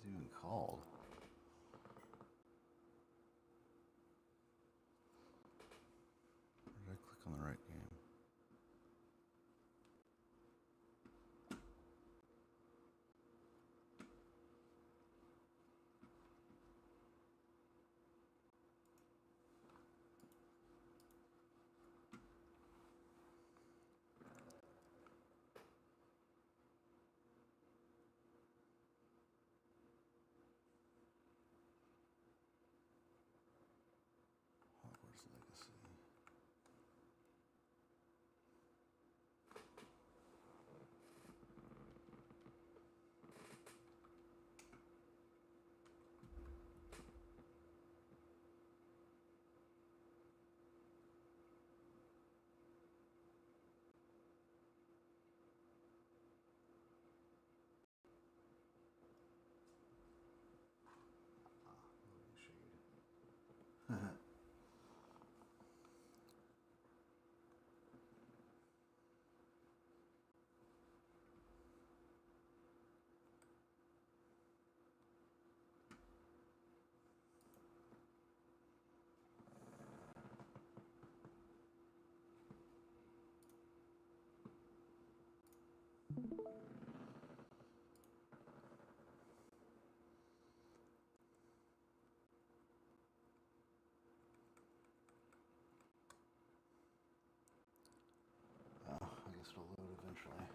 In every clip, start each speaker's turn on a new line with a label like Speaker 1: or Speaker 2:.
Speaker 1: What's it even called? Or did I click on the right game? Hogwarts Legacy. Loading shade. Oh, I guess it'll load eventually.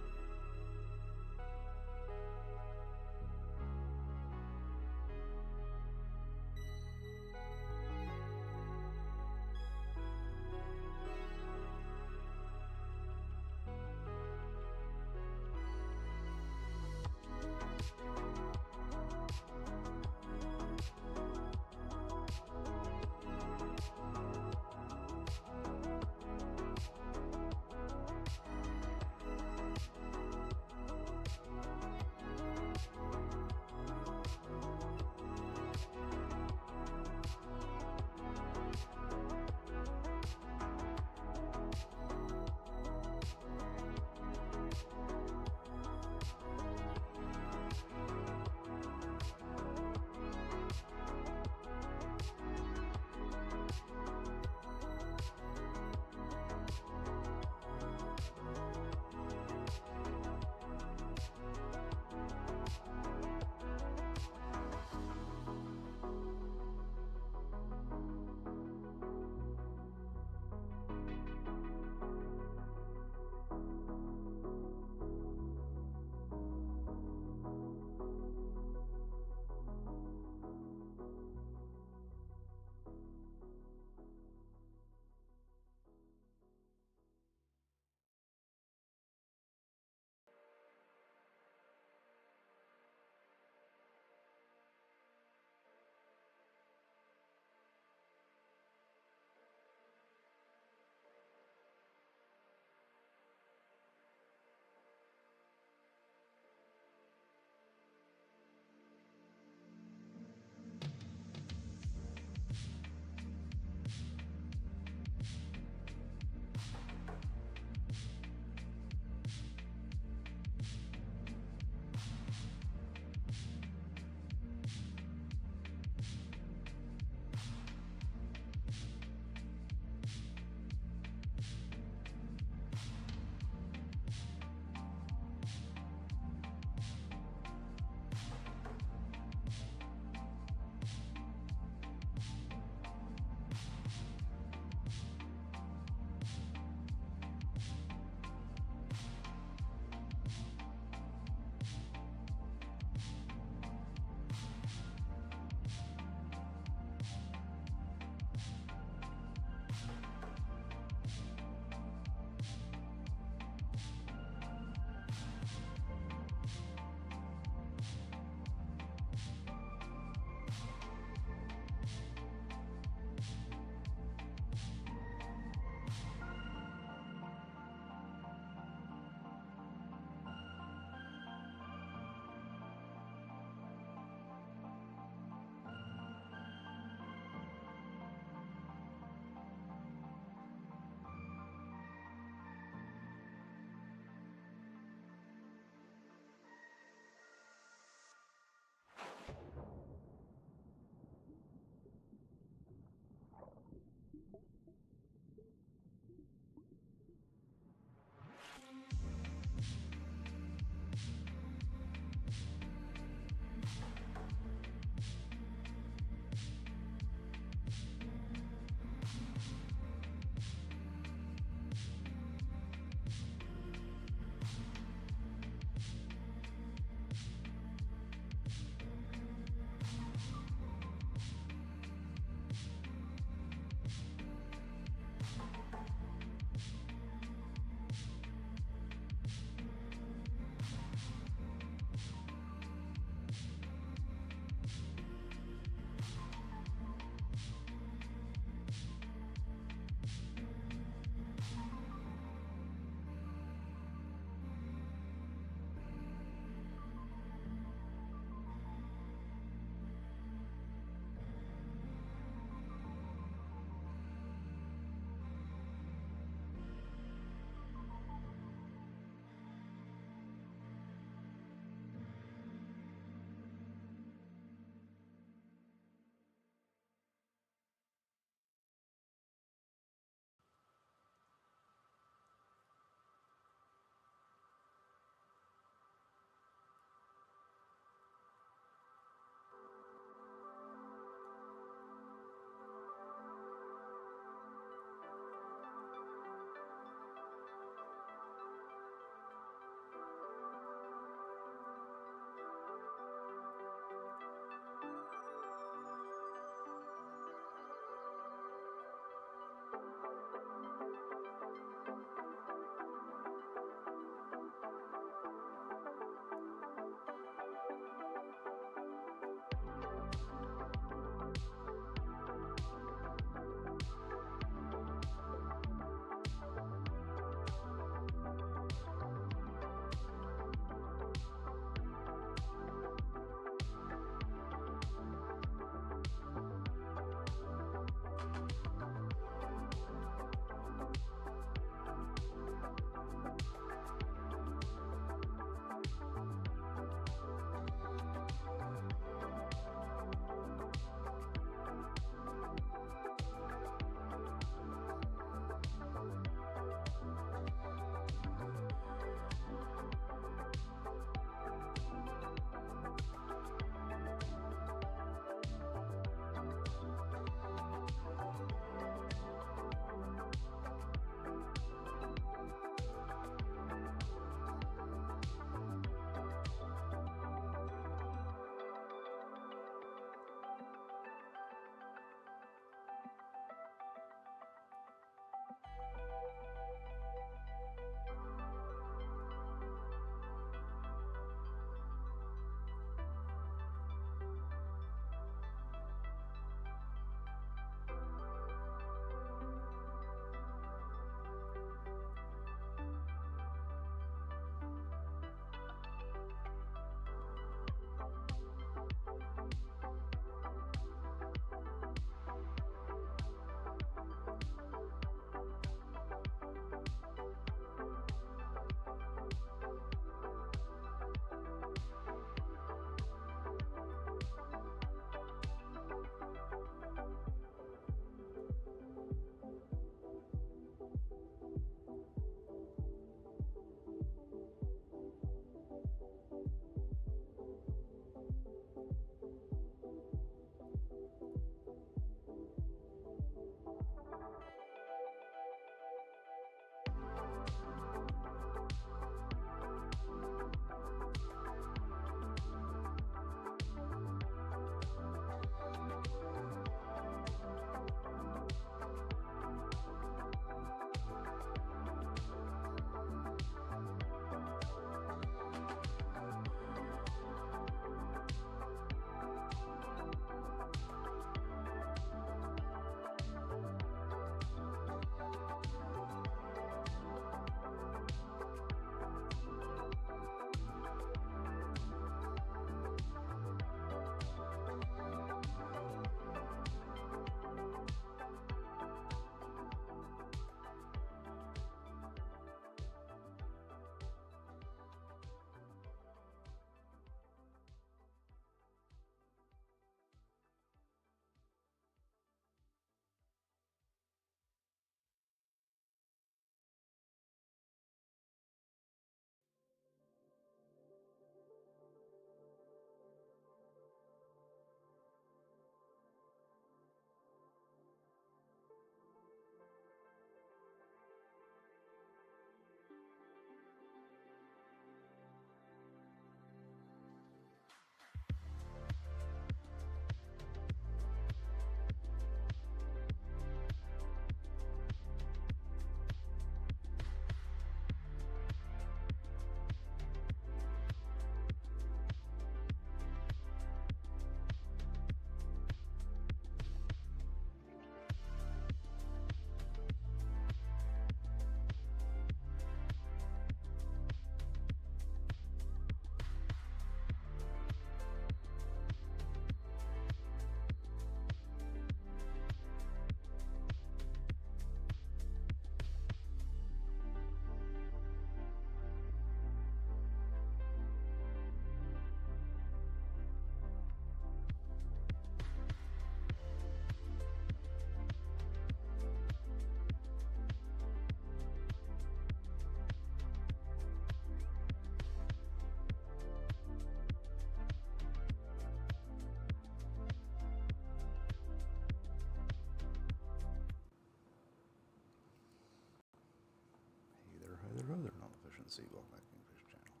Speaker 1: see, welcome back to Kingfish channel.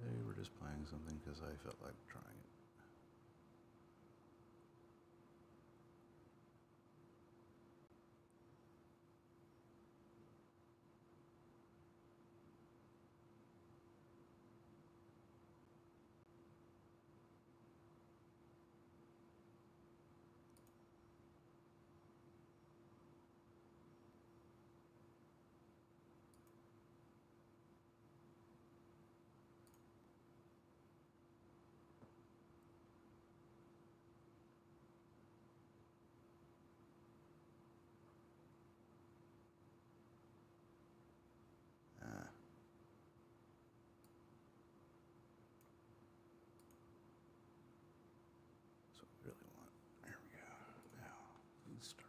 Speaker 1: They were just playing something because I felt like trying it. So we really want, there we go. Now, please start.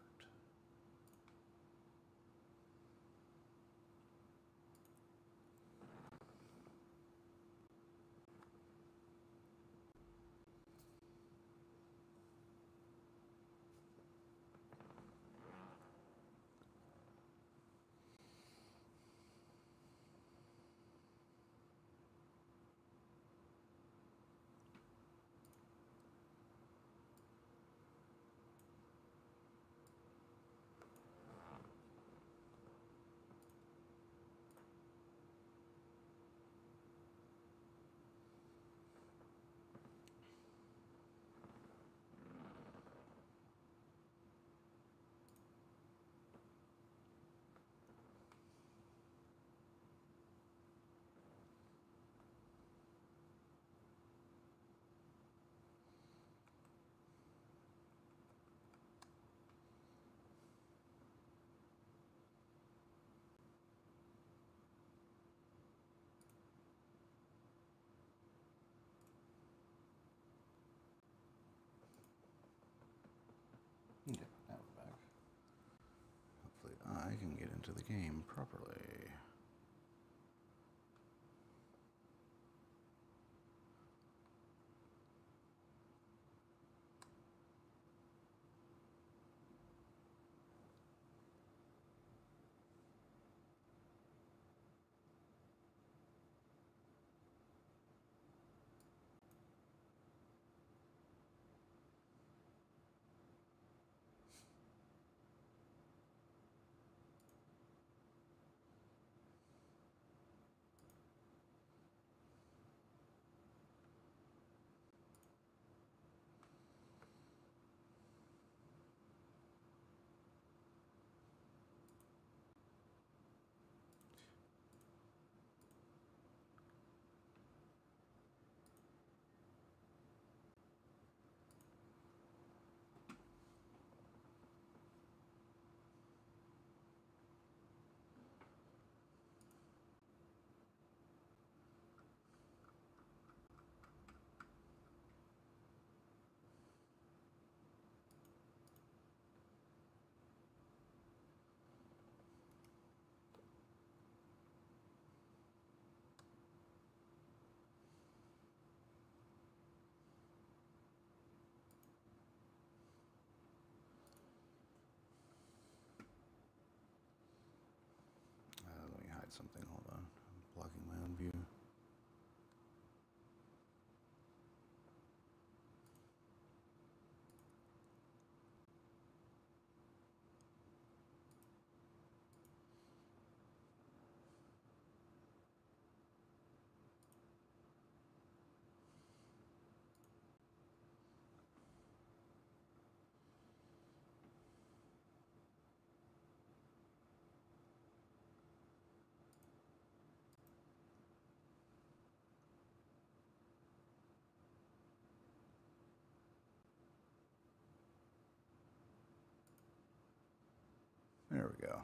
Speaker 1: Okay, now we're back. Hopefully I can get into the game properly. Let me hide something, hold on. I'm blocking my own view. There we go.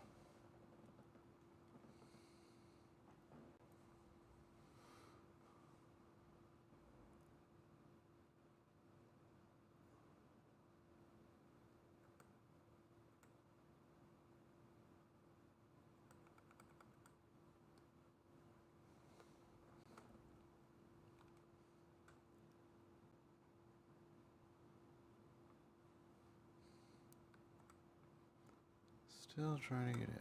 Speaker 1: Still trying to get in.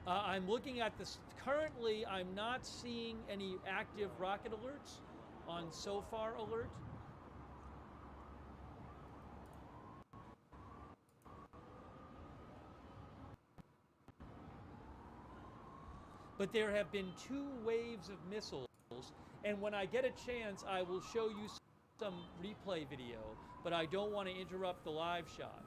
Speaker 2: I'm looking at this. Currently, I'm not seeing any active rocket alerts on so far alert. But there have been 2 waves of missiles, and when I get a chance, I will show you some replay video, but I don't want to interrupt the live shot.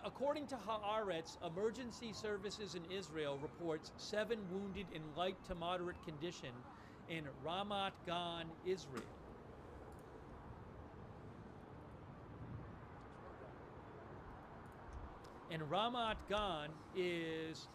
Speaker 2: According to Haaretz, emergency services in Israel reports 7 wounded in light to moderate condition in Ramat Gan, Israel. And Ramat Gan is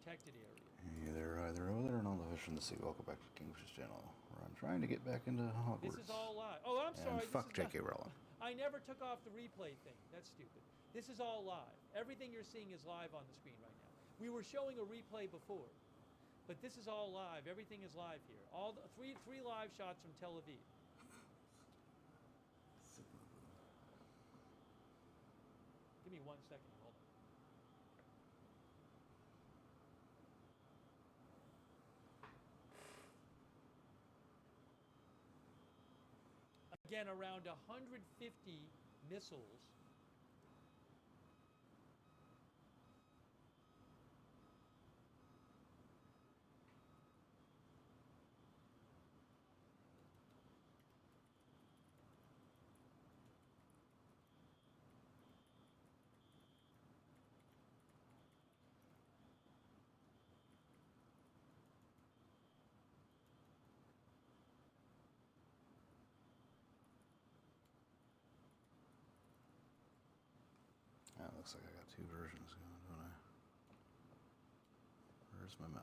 Speaker 2: protected area.
Speaker 1: Hey there, either over there and all the fish in the sea. Welcome back to Kingfish's channel, where I'm trying to get back into Hogwarts.
Speaker 2: This is all live. Oh, I'm sorry.
Speaker 1: And fuck J.K. Rowling.
Speaker 2: I never took off the replay thing. That's stupid. This is all live. Everything you're seeing is live on the screen right now. We were showing a replay before, but this is all live. Everything is live here. All the three live shots from Tel Aviv. Give me 1 second. Hold on. Again, around 150 missiles.
Speaker 1: Looks like I got two versions going, don't I? Where's my mouse?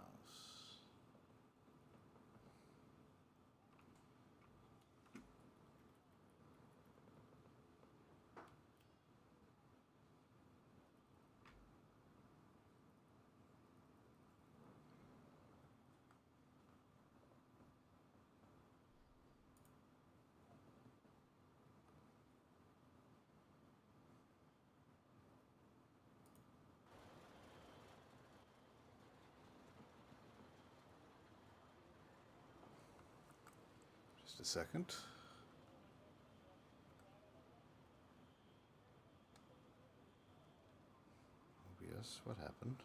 Speaker 1: Just a second. OBS, what happened?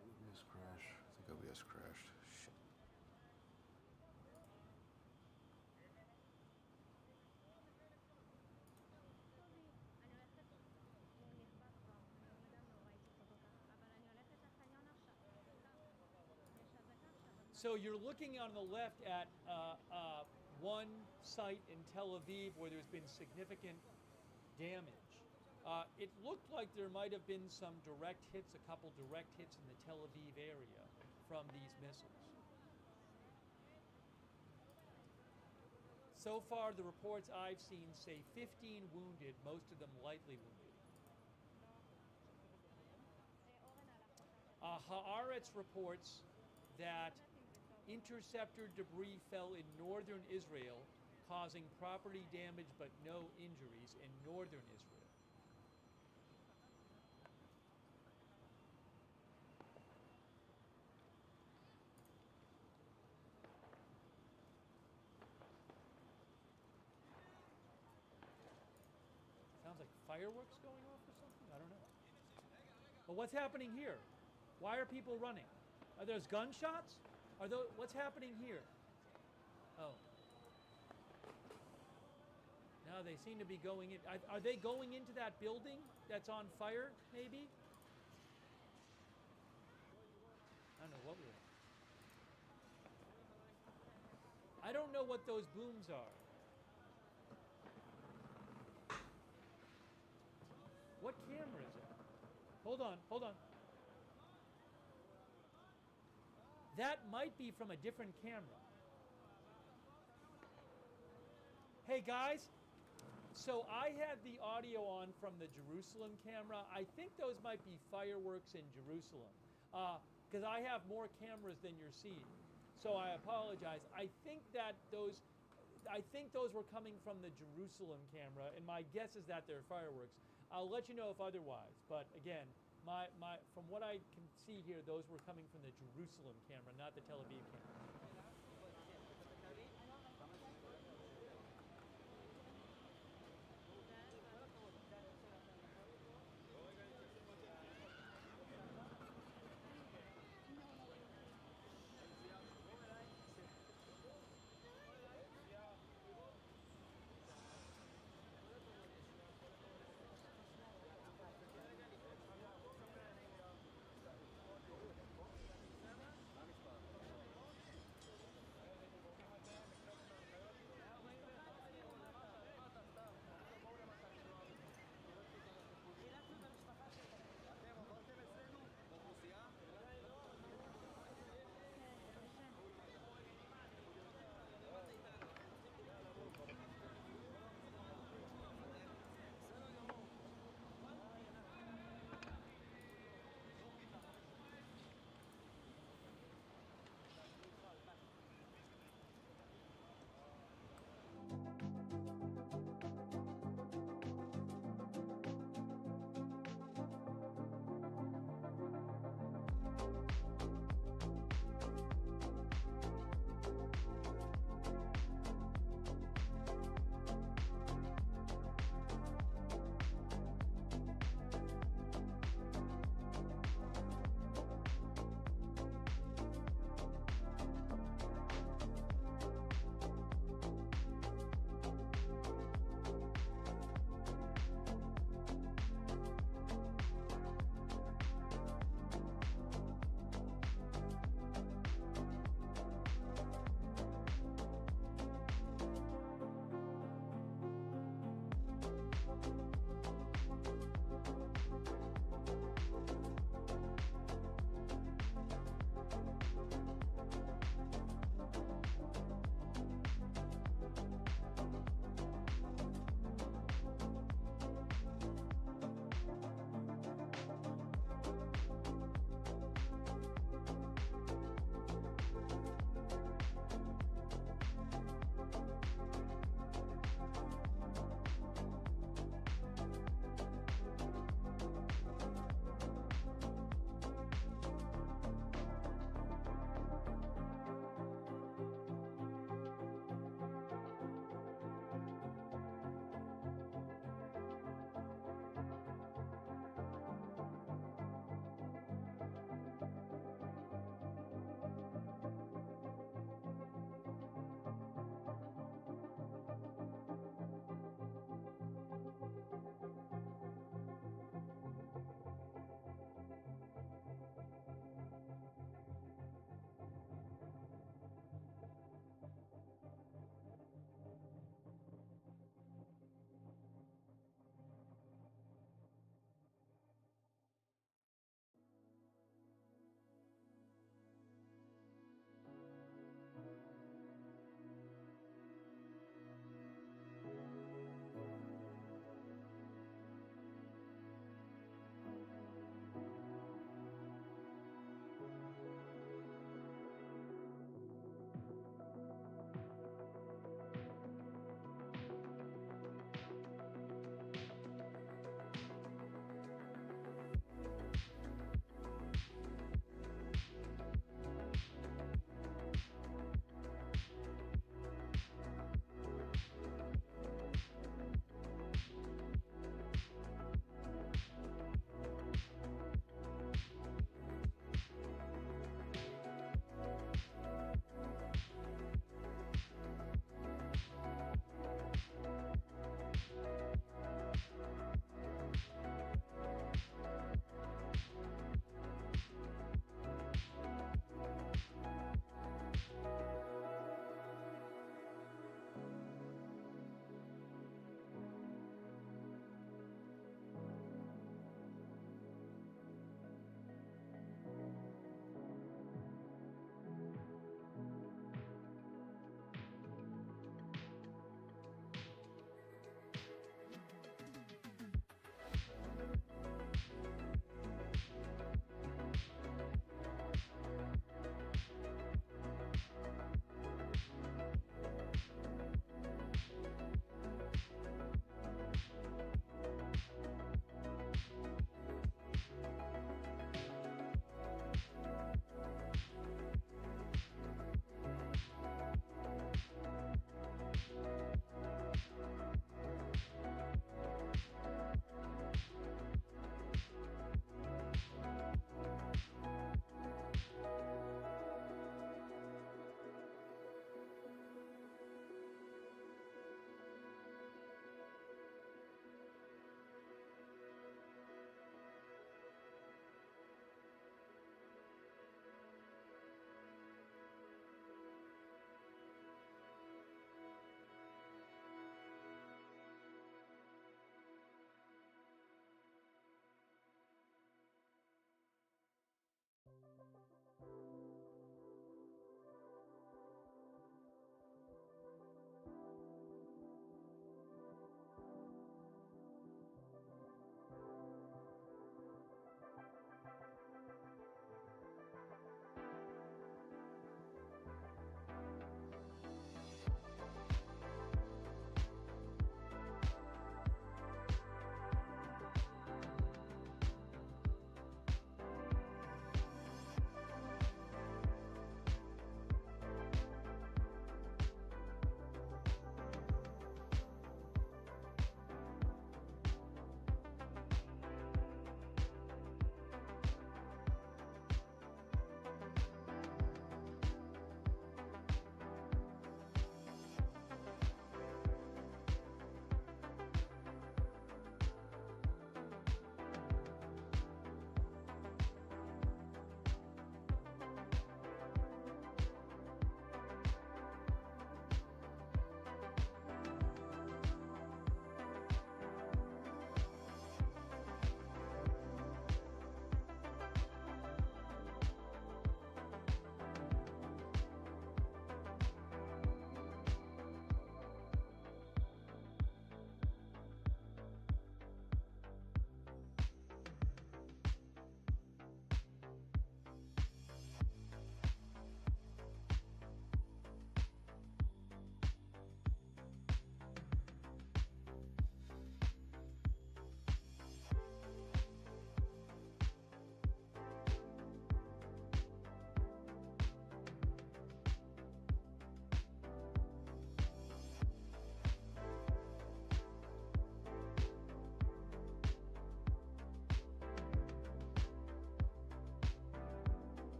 Speaker 1: OBS crash. I think OBS crashed. Shit.
Speaker 2: So you're looking on the left at one site in Tel Aviv where there's been significant damage. It looked like there might have been some direct hits, a couple direct hits in the Tel Aviv area from these missiles. So far, the reports I've seen say 15 wounded, most of them lightly wounded. Haaretz reports that interceptor debris fell in northern Israel, causing property damage but no injuries in northern Israel. Sounds like fireworks going off or something? I don't know. But what's happening here? Why are people running? Are those gunshots? What's happening here? Oh. Now they seem to be going in. Are they going into that building that's on fire, maybe? I don't know what we're... I don't know what those booms are. What camera is it? Hold on, hold on. That might be from a different camera. Hey guys, so I had the audio on from the Jerusalem camera. I think those might be fireworks in Jerusalem, because I have more cameras than you're seeing. So I apologize. I think those were coming from the Jerusalem camera, and my guess is that they're fireworks. I'll let you know if otherwise. But again, from what I can see here, those were coming from the Jerusalem camera, not the Tel Aviv camera.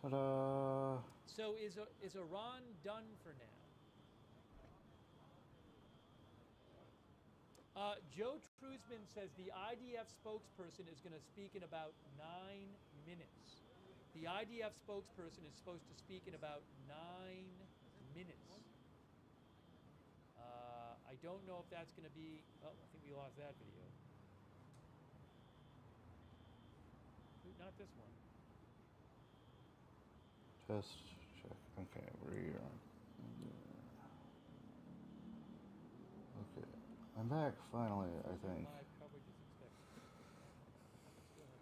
Speaker 1: Ta-da!
Speaker 2: So is Iran done for now? Joe Truzman says the IDF spokesperson is going to speak in about 9 minutes. The IDF spokesperson is supposed to speak in about 9 minutes. I don't know if that's going to be... Oh, I think we lost that video. Not this one.
Speaker 1: Test, check. Okay, we're on. Okay, I'm back finally, I think.
Speaker 2: Live coverage is expected. Go ahead.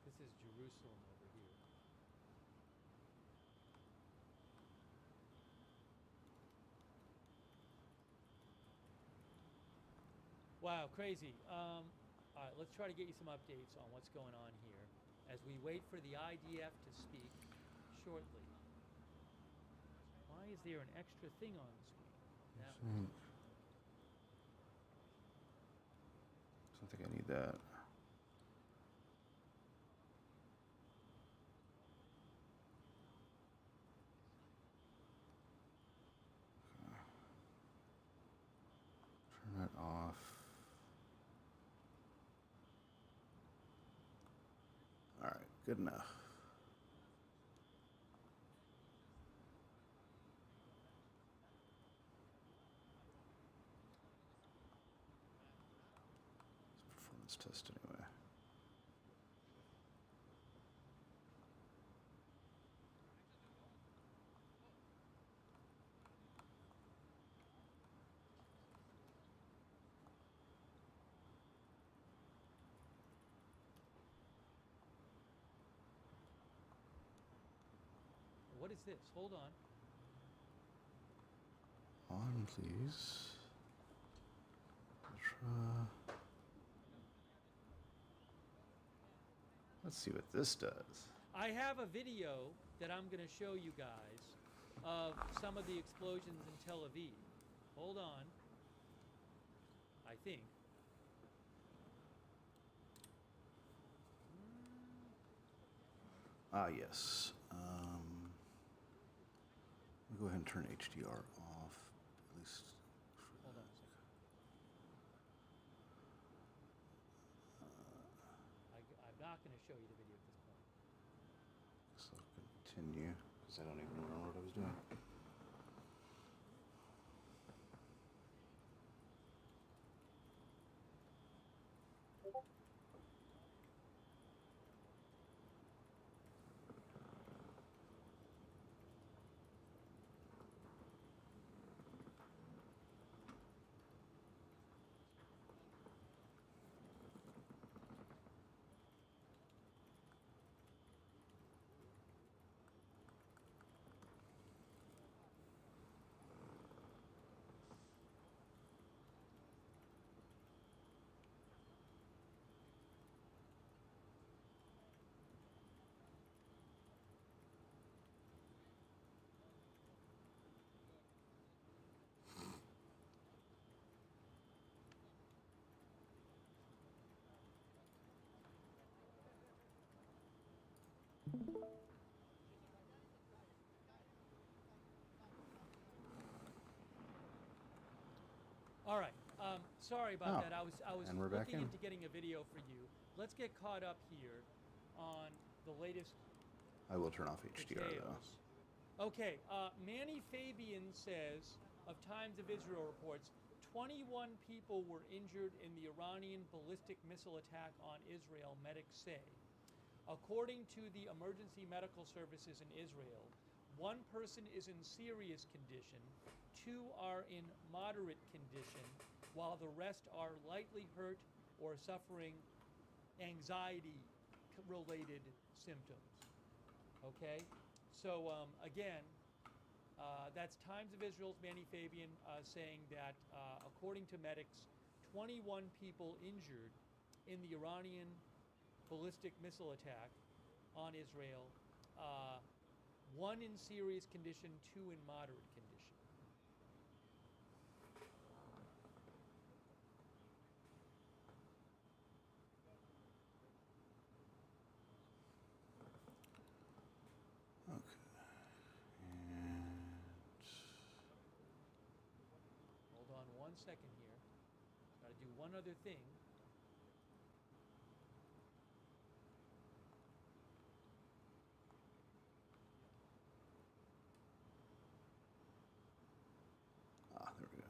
Speaker 2: This is Jerusalem over here. Wow, crazy. All right, let's try to get you some updates on what's going on here as we wait for the IDF to speak shortly. Why is there an extra thing on the screen? That one.
Speaker 1: Don't think I need that. Turn it off. All right, good enough. It's a performance test anyway.
Speaker 2: What is this? Hold on.
Speaker 1: On, please. Ultra. Let's see what this does.
Speaker 2: I have a video that I'm going to show you guys of some of the explosions in Tel Aviv. Hold on. I think.
Speaker 1: Ah, yes. We'll go ahead and turn HDR off, at least.
Speaker 2: Hold on a second. I'm not going to show you the video at this point.
Speaker 1: So I'll continue, because I don't even remember what I was doing.
Speaker 2: All right. Sorry about that. I was
Speaker 1: and we're back
Speaker 2: looking
Speaker 1: in.
Speaker 2: into getting a video for you. Let's get caught up here on the latest
Speaker 1: I will turn off HDR though.
Speaker 2: details. Okay. Manny Fabian says of Times of Israel reports 21 people were injured in the Iranian ballistic missile attack on Israel, medics say. According to the emergency medical services in Israel, one person is in serious condition, 2 are in moderate condition, while the rest are lightly hurt or suffering anxiety-related symptoms. Okay? So, again, that's Times of Israel's Manny Fabian saying that, according to medics, 21 people injured in the Iranian ballistic missile attack on Israel, 1 in serious condition, 2 in moderate condition.
Speaker 1: Okay. And
Speaker 2: Hold on 1 second here. Got to do one other thing.
Speaker 1: there we go.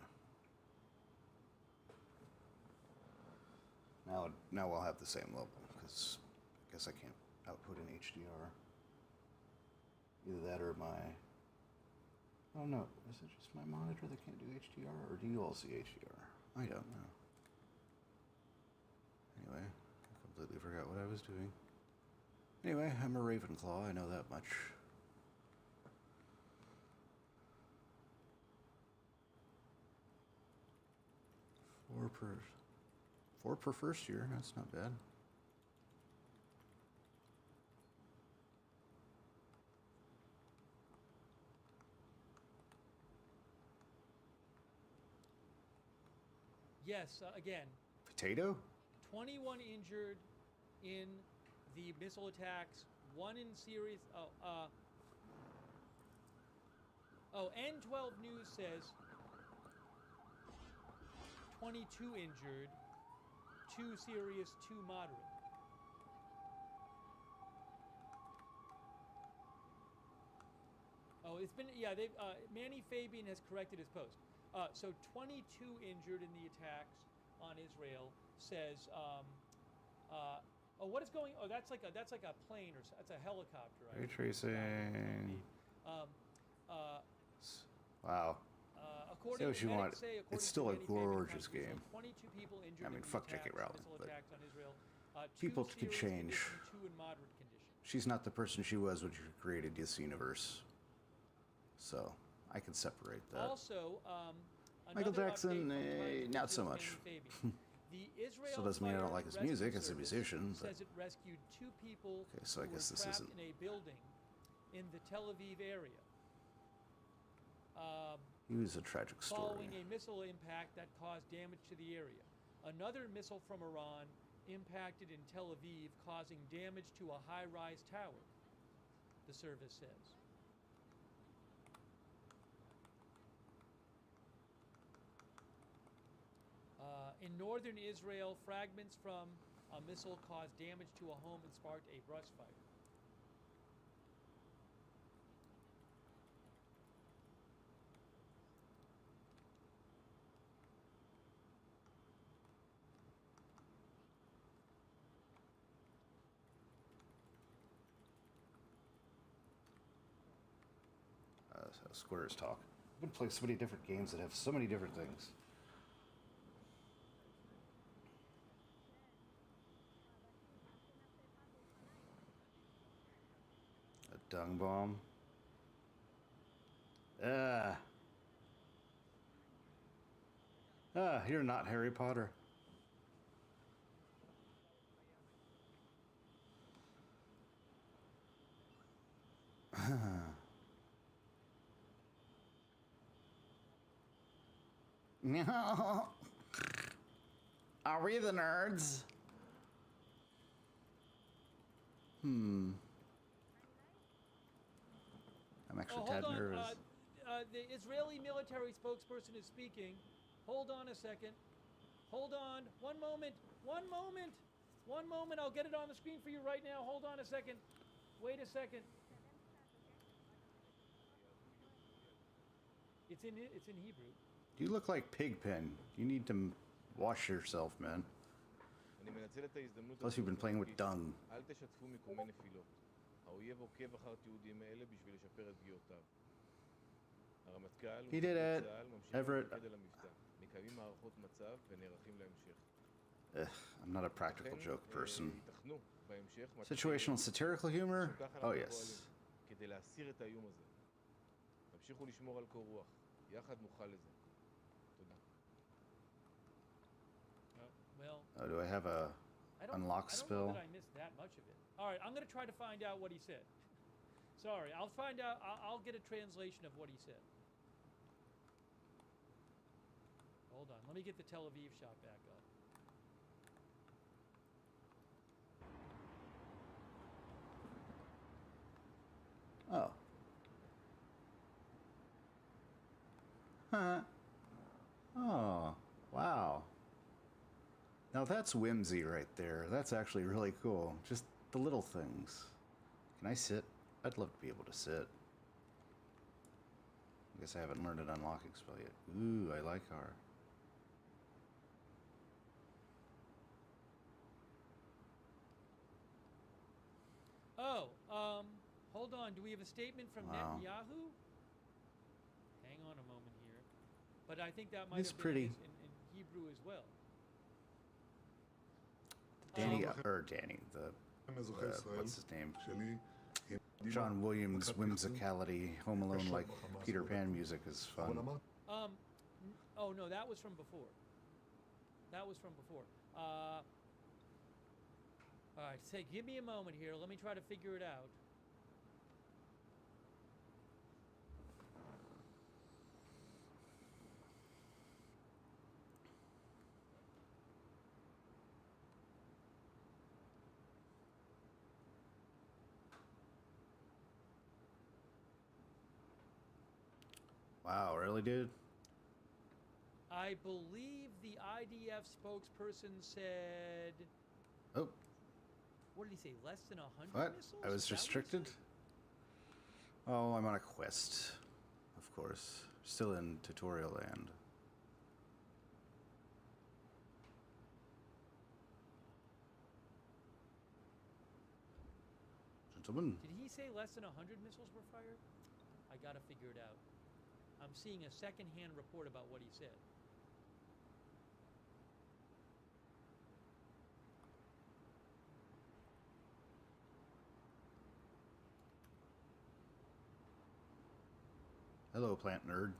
Speaker 1: Now we'll have the same level, because I guess I can't output in HDR. Either that or my... Oh no, is it just my monitor that can't do HDR, or do you all see HDR? I don't know. Anyway, I completely forgot what I was doing. Anyway, I'm a Ravenclaw, I know that much. Four per first year, that's not bad.
Speaker 2: Yes, again,
Speaker 1: Potato?
Speaker 2: 21 injured in the missile attacks, 1 in serious... N12 News says 22 injured, 2 serious, 2 moderate. Oh, it's been, yeah, they've, Manny Fabian has corrected his post. So 22 injured in the attacks on Israel, says, what is going, that's like a plane, or that's a helicopter.
Speaker 1: Ray tracing. Wow.
Speaker 2: According
Speaker 1: Say what you want. It's still a
Speaker 2: to Manny
Speaker 1: gorgeous
Speaker 2: Fabian,
Speaker 1: game.
Speaker 2: 22 people injured
Speaker 1: I mean,
Speaker 2: in the
Speaker 1: fuck J.K.
Speaker 2: attacks,
Speaker 1: Rowling,
Speaker 2: missile
Speaker 1: but
Speaker 2: attacks on Israel.
Speaker 1: people
Speaker 2: 2
Speaker 1: can
Speaker 2: serious
Speaker 1: change.
Speaker 2: condition, 2 in moderate condition.
Speaker 1: She's not the person she was when she created this universe. So, I can separate that.
Speaker 2: Also,
Speaker 1: Michael
Speaker 2: another
Speaker 1: Jackson,
Speaker 2: update from
Speaker 1: not so
Speaker 2: Times
Speaker 1: much.
Speaker 2: of Manny Fabian. The Israel
Speaker 1: Still doesn't mean I don't
Speaker 2: Fire
Speaker 1: like his
Speaker 2: and
Speaker 1: music
Speaker 2: Rescue
Speaker 1: as a
Speaker 2: Service
Speaker 1: musician, but...
Speaker 2: says it rescued 2 people
Speaker 1: Okay, so I
Speaker 2: who
Speaker 1: guess
Speaker 2: were
Speaker 1: this
Speaker 2: trapped
Speaker 1: isn't...
Speaker 2: in a building in the Tel Aviv area.
Speaker 1: He was a tragic story.
Speaker 2: Following a missile impact that caused damage to the area. Another missile from Iran impacted in Tel Aviv, causing damage to a high-rise tower, the service says. In northern Israel, fragments from a missile caused damage to a home and sparked a brush fire.
Speaker 1: That's how squares talk. I've been playing so many different games that have so many different things. A dung bomb. You're not Harry Potter. No. Are we the nerds? I'm actually
Speaker 2: Oh,
Speaker 1: tad
Speaker 2: hold on.
Speaker 1: nervous.
Speaker 2: The Israeli military spokesperson is speaking. Hold on a second. Hold on. One moment. One moment. One moment. I'll get it on the screen for you right now. Hold on a second. Wait a second. It's in Hebrew.
Speaker 1: You look like Pigpen. You need to wash yourself, man. Plus you've been playing with dung.
Speaker 3: אל תשתפו מיקומי נפילות. האויב עוקב אחר תיעודים אלה בשביל לשפר את פגיעותיו. הרמטכ"ל
Speaker 1: He did it.
Speaker 3: צה"ל ממשיך
Speaker 1: Everett.
Speaker 3: לפקד על המבצע. מקיימים מערכות מצב ונערכים להמשך.
Speaker 1: I'm not a practical
Speaker 3: לכן,
Speaker 1: joke person.
Speaker 3: ייתכנו בהמשך
Speaker 1: Situational satirical humor?
Speaker 3: לשם כך
Speaker 1: Oh,
Speaker 3: אנחנו
Speaker 1: yes.
Speaker 3: פועלים, כדי להסיר את האיום הזה. תמשיכו לשמור על קור רוח. יחד נוכל לזה. תודה.
Speaker 2: Well,
Speaker 1: Oh, do I have a unlock
Speaker 2: I don't
Speaker 1: spell?
Speaker 2: know that I missed that much of it. All right, I'm going to try to find out what he said. Sorry, I'll find out. I'll get a translation of what he said. Hold on. Let me get the Tel Aviv shot back up.
Speaker 1: Oh. Huh. Oh, wow. Now that's whimsy right there. That's actually really cool. Just the little things. Can I sit? I'd love to be able to sit. I guess I haven't learned an unlocking spell yet. Ooh, I like her.
Speaker 2: Oh, hold on. Do we have a statement from
Speaker 1: Wow.
Speaker 2: Netanyahu? Hang on a moment here. But I think that might
Speaker 1: It's
Speaker 2: have been
Speaker 1: pretty.
Speaker 2: in Hebrew as well.
Speaker 1: Danny, the
Speaker 4: אזרחי ישראל
Speaker 1: what's his name?
Speaker 4: שלי עם
Speaker 1: John Williams'
Speaker 4: מכת
Speaker 1: whimsicality, Home Alone
Speaker 4: קשות
Speaker 1: like
Speaker 4: בחמאס
Speaker 1: Peter
Speaker 4: ובטח.
Speaker 1: Pan music is
Speaker 4: אבל
Speaker 1: fun.
Speaker 4: אמרתי
Speaker 2: Oh no, that was from before. That was from before. All right, say, give me a moment here. Let me try to figure it out.
Speaker 1: Wow, really, dude?
Speaker 2: I believe the IDF spokesperson said,
Speaker 1: Oh,
Speaker 2: what did he say? Less than 100
Speaker 1: what?
Speaker 2: missiles?
Speaker 1: I was
Speaker 2: Is that what he
Speaker 1: restricted?
Speaker 2: said?
Speaker 1: Oh, I'm on a quest. Of course. Still in tutorial land. Gentlemen.
Speaker 2: Did he say less than 100 missiles were fired? I gotta figure it out. I'm seeing a second-hand report about what he said.
Speaker 1: Hello, plant nerd.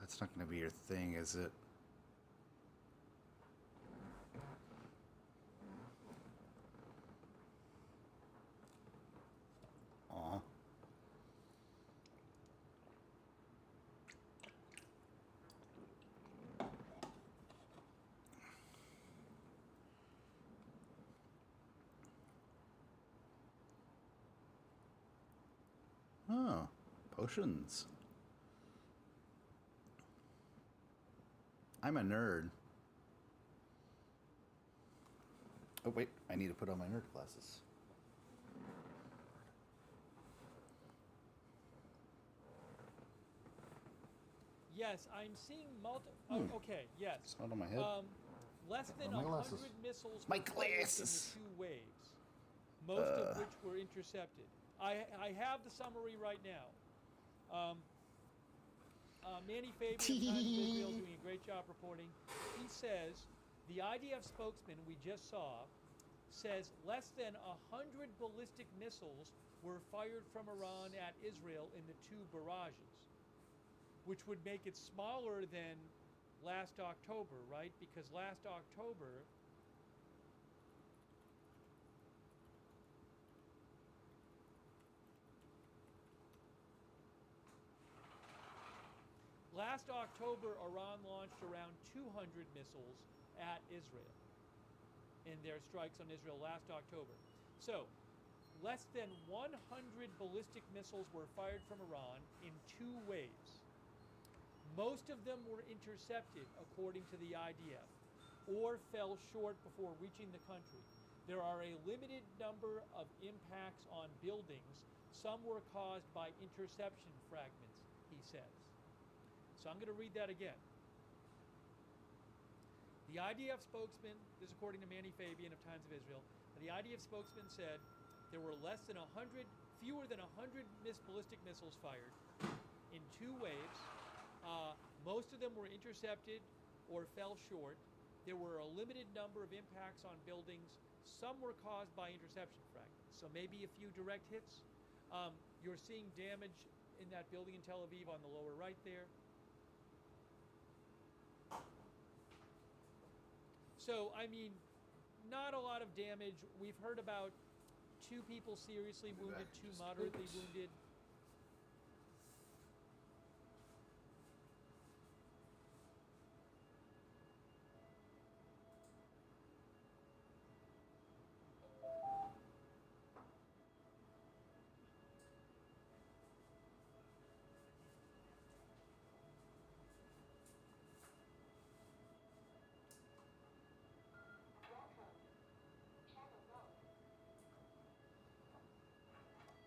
Speaker 1: That's not going to be your thing, is it? Aw. Oh, potions. I'm a nerd. Oh, wait, I need to put on my nerd glasses.
Speaker 2: Yes, I'm seeing okay, yes.
Speaker 1: It's not on my head.
Speaker 2: Less than
Speaker 1: My
Speaker 2: 100
Speaker 1: glasses.
Speaker 2: missiles
Speaker 1: My
Speaker 2: were fired in the
Speaker 1: glasses.
Speaker 2: 2 waves, most of which were intercepted. I have the summary right now. Manny Fabian of Times of Israel doing a great job reporting. He says the IDF spokesman we just saw says less than 100 ballistic missiles were fired from Iran at Israel in the 2 barrages, which would make it smaller than last October, right? Because last October, Iran launched around 200 missiles at Israel in their strikes on Israel last October. So, less than 100 ballistic missiles were fired from Iran in 2 waves. Most of them were intercepted, according to the IDF, or fell short before reaching the country. There are a limited number of impacts on buildings. Some were caused by interception fragments, he says. So I'm going to read that again. The IDF spokesman, this is according to Manny Fabian of Times of Israel, the IDF spokesman said there were fewer than 100 ballistic missiles fired in 2 waves. Most of them were intercepted or fell short. There were a limited number of impacts on buildings. Some were caused by interception fragments, so maybe a few direct hits. You're seeing damage in that building in Tel Aviv on the lower right there. So, I mean, not a lot of damage. We've heard about 2 people seriously wounded, 2 moderately wounded.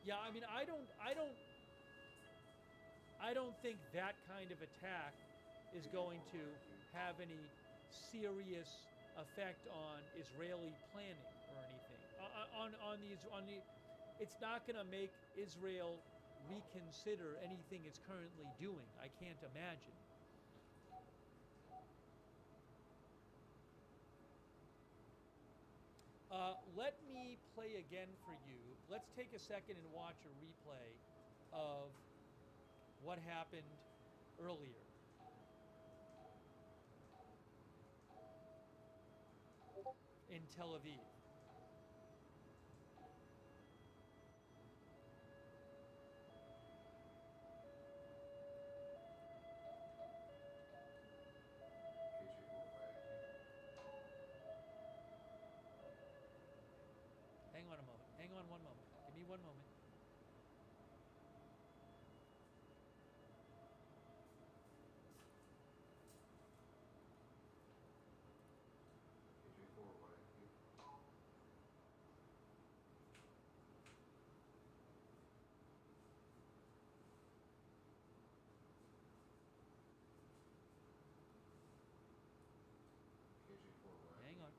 Speaker 2: Yeah, I mean, I don't think that kind of attack is going to have any serious effect on Israeli planning or anything. It's not going to make Israel reconsider anything it's currently doing. I can't imagine. Let me play again for you. Let's take a second and watch a replay of what happened earlier. In Tel Aviv. Hang on a moment. Hang on one moment. Give me one moment. Hang on.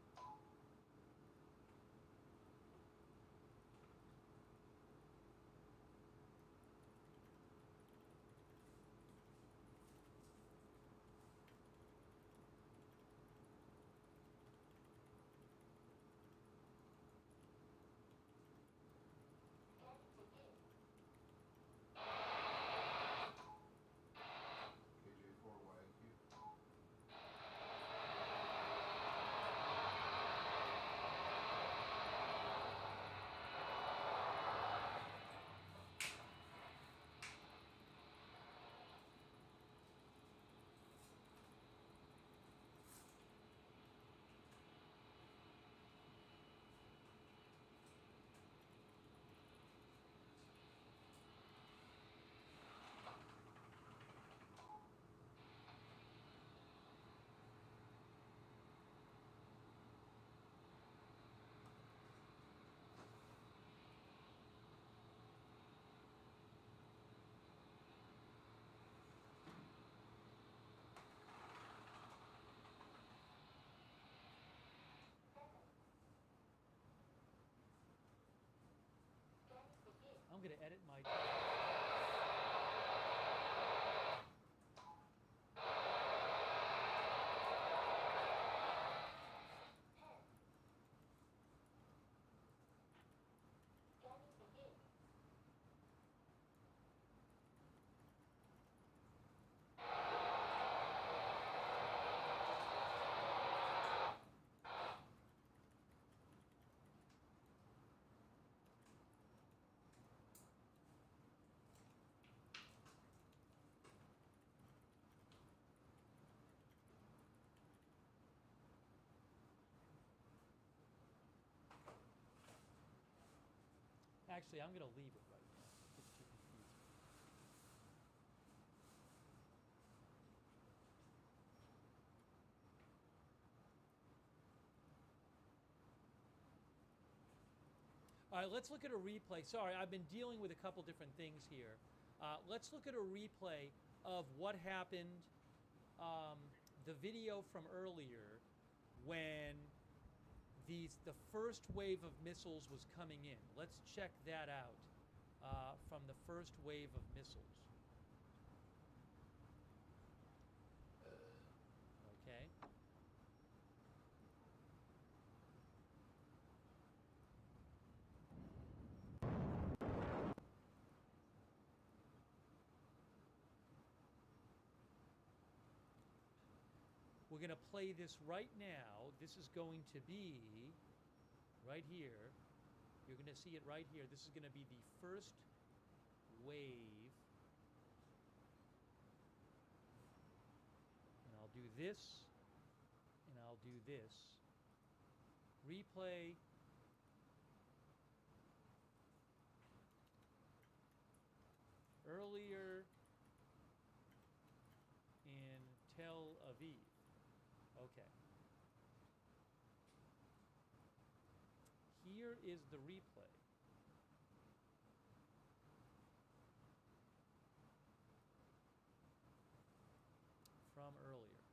Speaker 2: I'm going to edit my... Actually, I'm going to leave it right now. It's too confusing. All right, let's look at a replay. Sorry, I've been dealing with a couple different things here. Let's look at a replay of what happened, the video from earlier when the first wave of missiles was coming in. Let's check that out from the first wave of missiles. Okay. We're going to play this right now. This is going to be right here. You're going to see it right here. This is going to be the first wave. And I'll do this, and I'll do this. Replay. Earlier in Tel Aviv. Okay. Here is the replay. From earlier.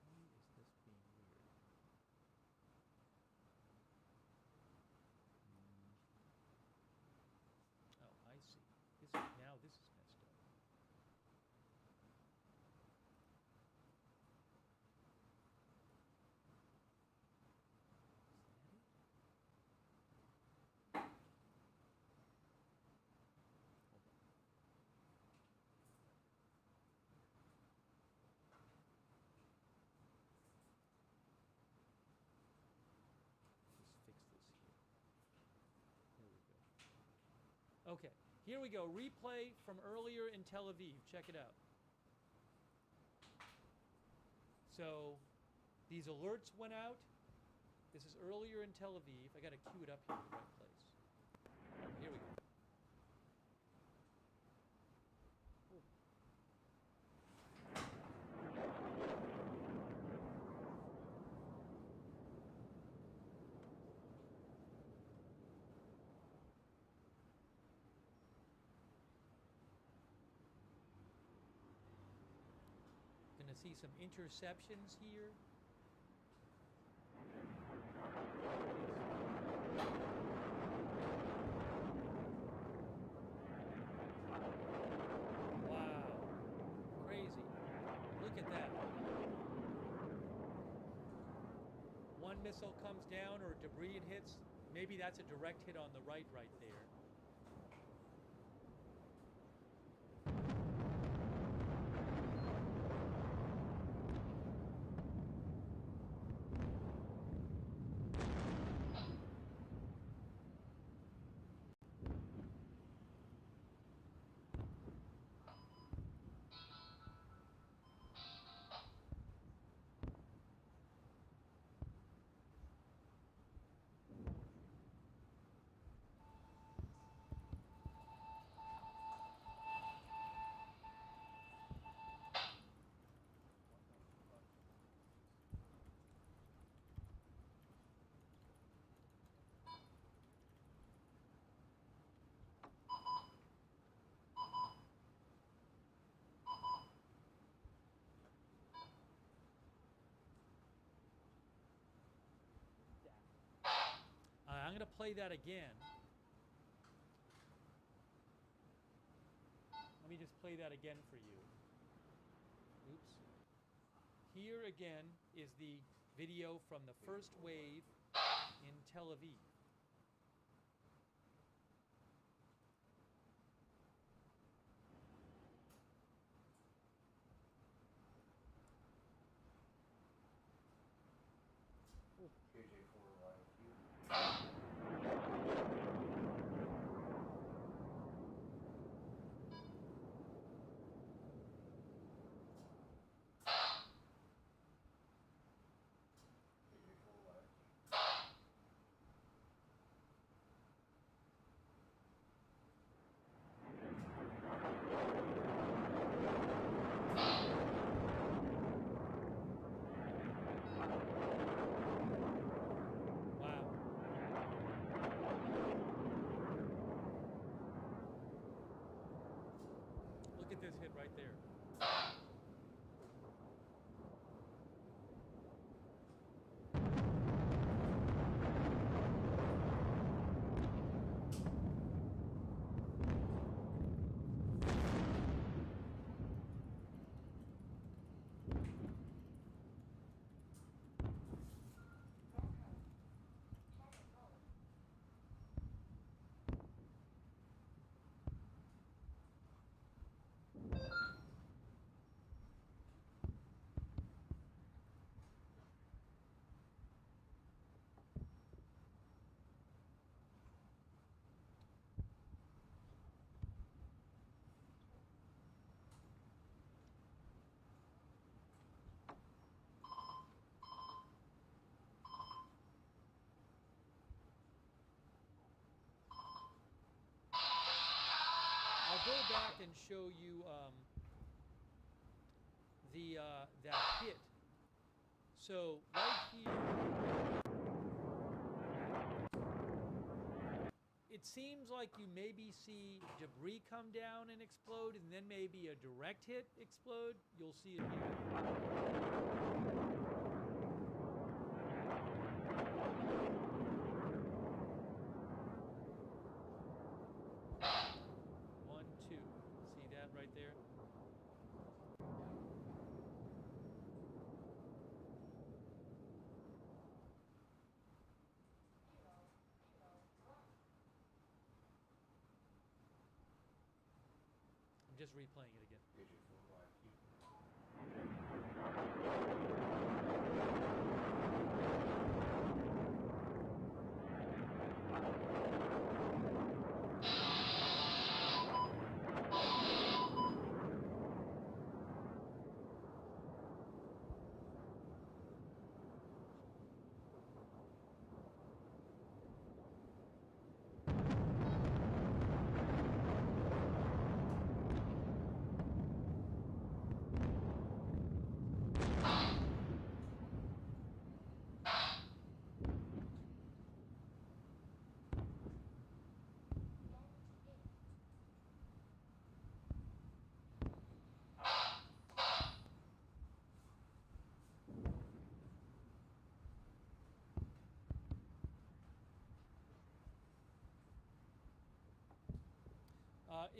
Speaker 2: Why is this being weird? Oh, I see. Now this is messed up. Okay, here we go. Replay from earlier in Tel Aviv. Check it out. So these alerts went out. This is earlier in Tel Aviv. I got to cue it up here in the right place. Here we go. Going to see some interceptions here. Wow. Crazy. Look at that. One missile comes down or debris it hits. Maybe that's a direct hit on the right there. I'm going to play that again. Let me just play that again for you. Oops. Here again is the video from the first wave in Tel Aviv. go back and show you that hit. So right here, it seems like you maybe see debris come down and explode, and then maybe a direct hit explode. You'll see it here. One, two. See that right there? I'm just replaying it again.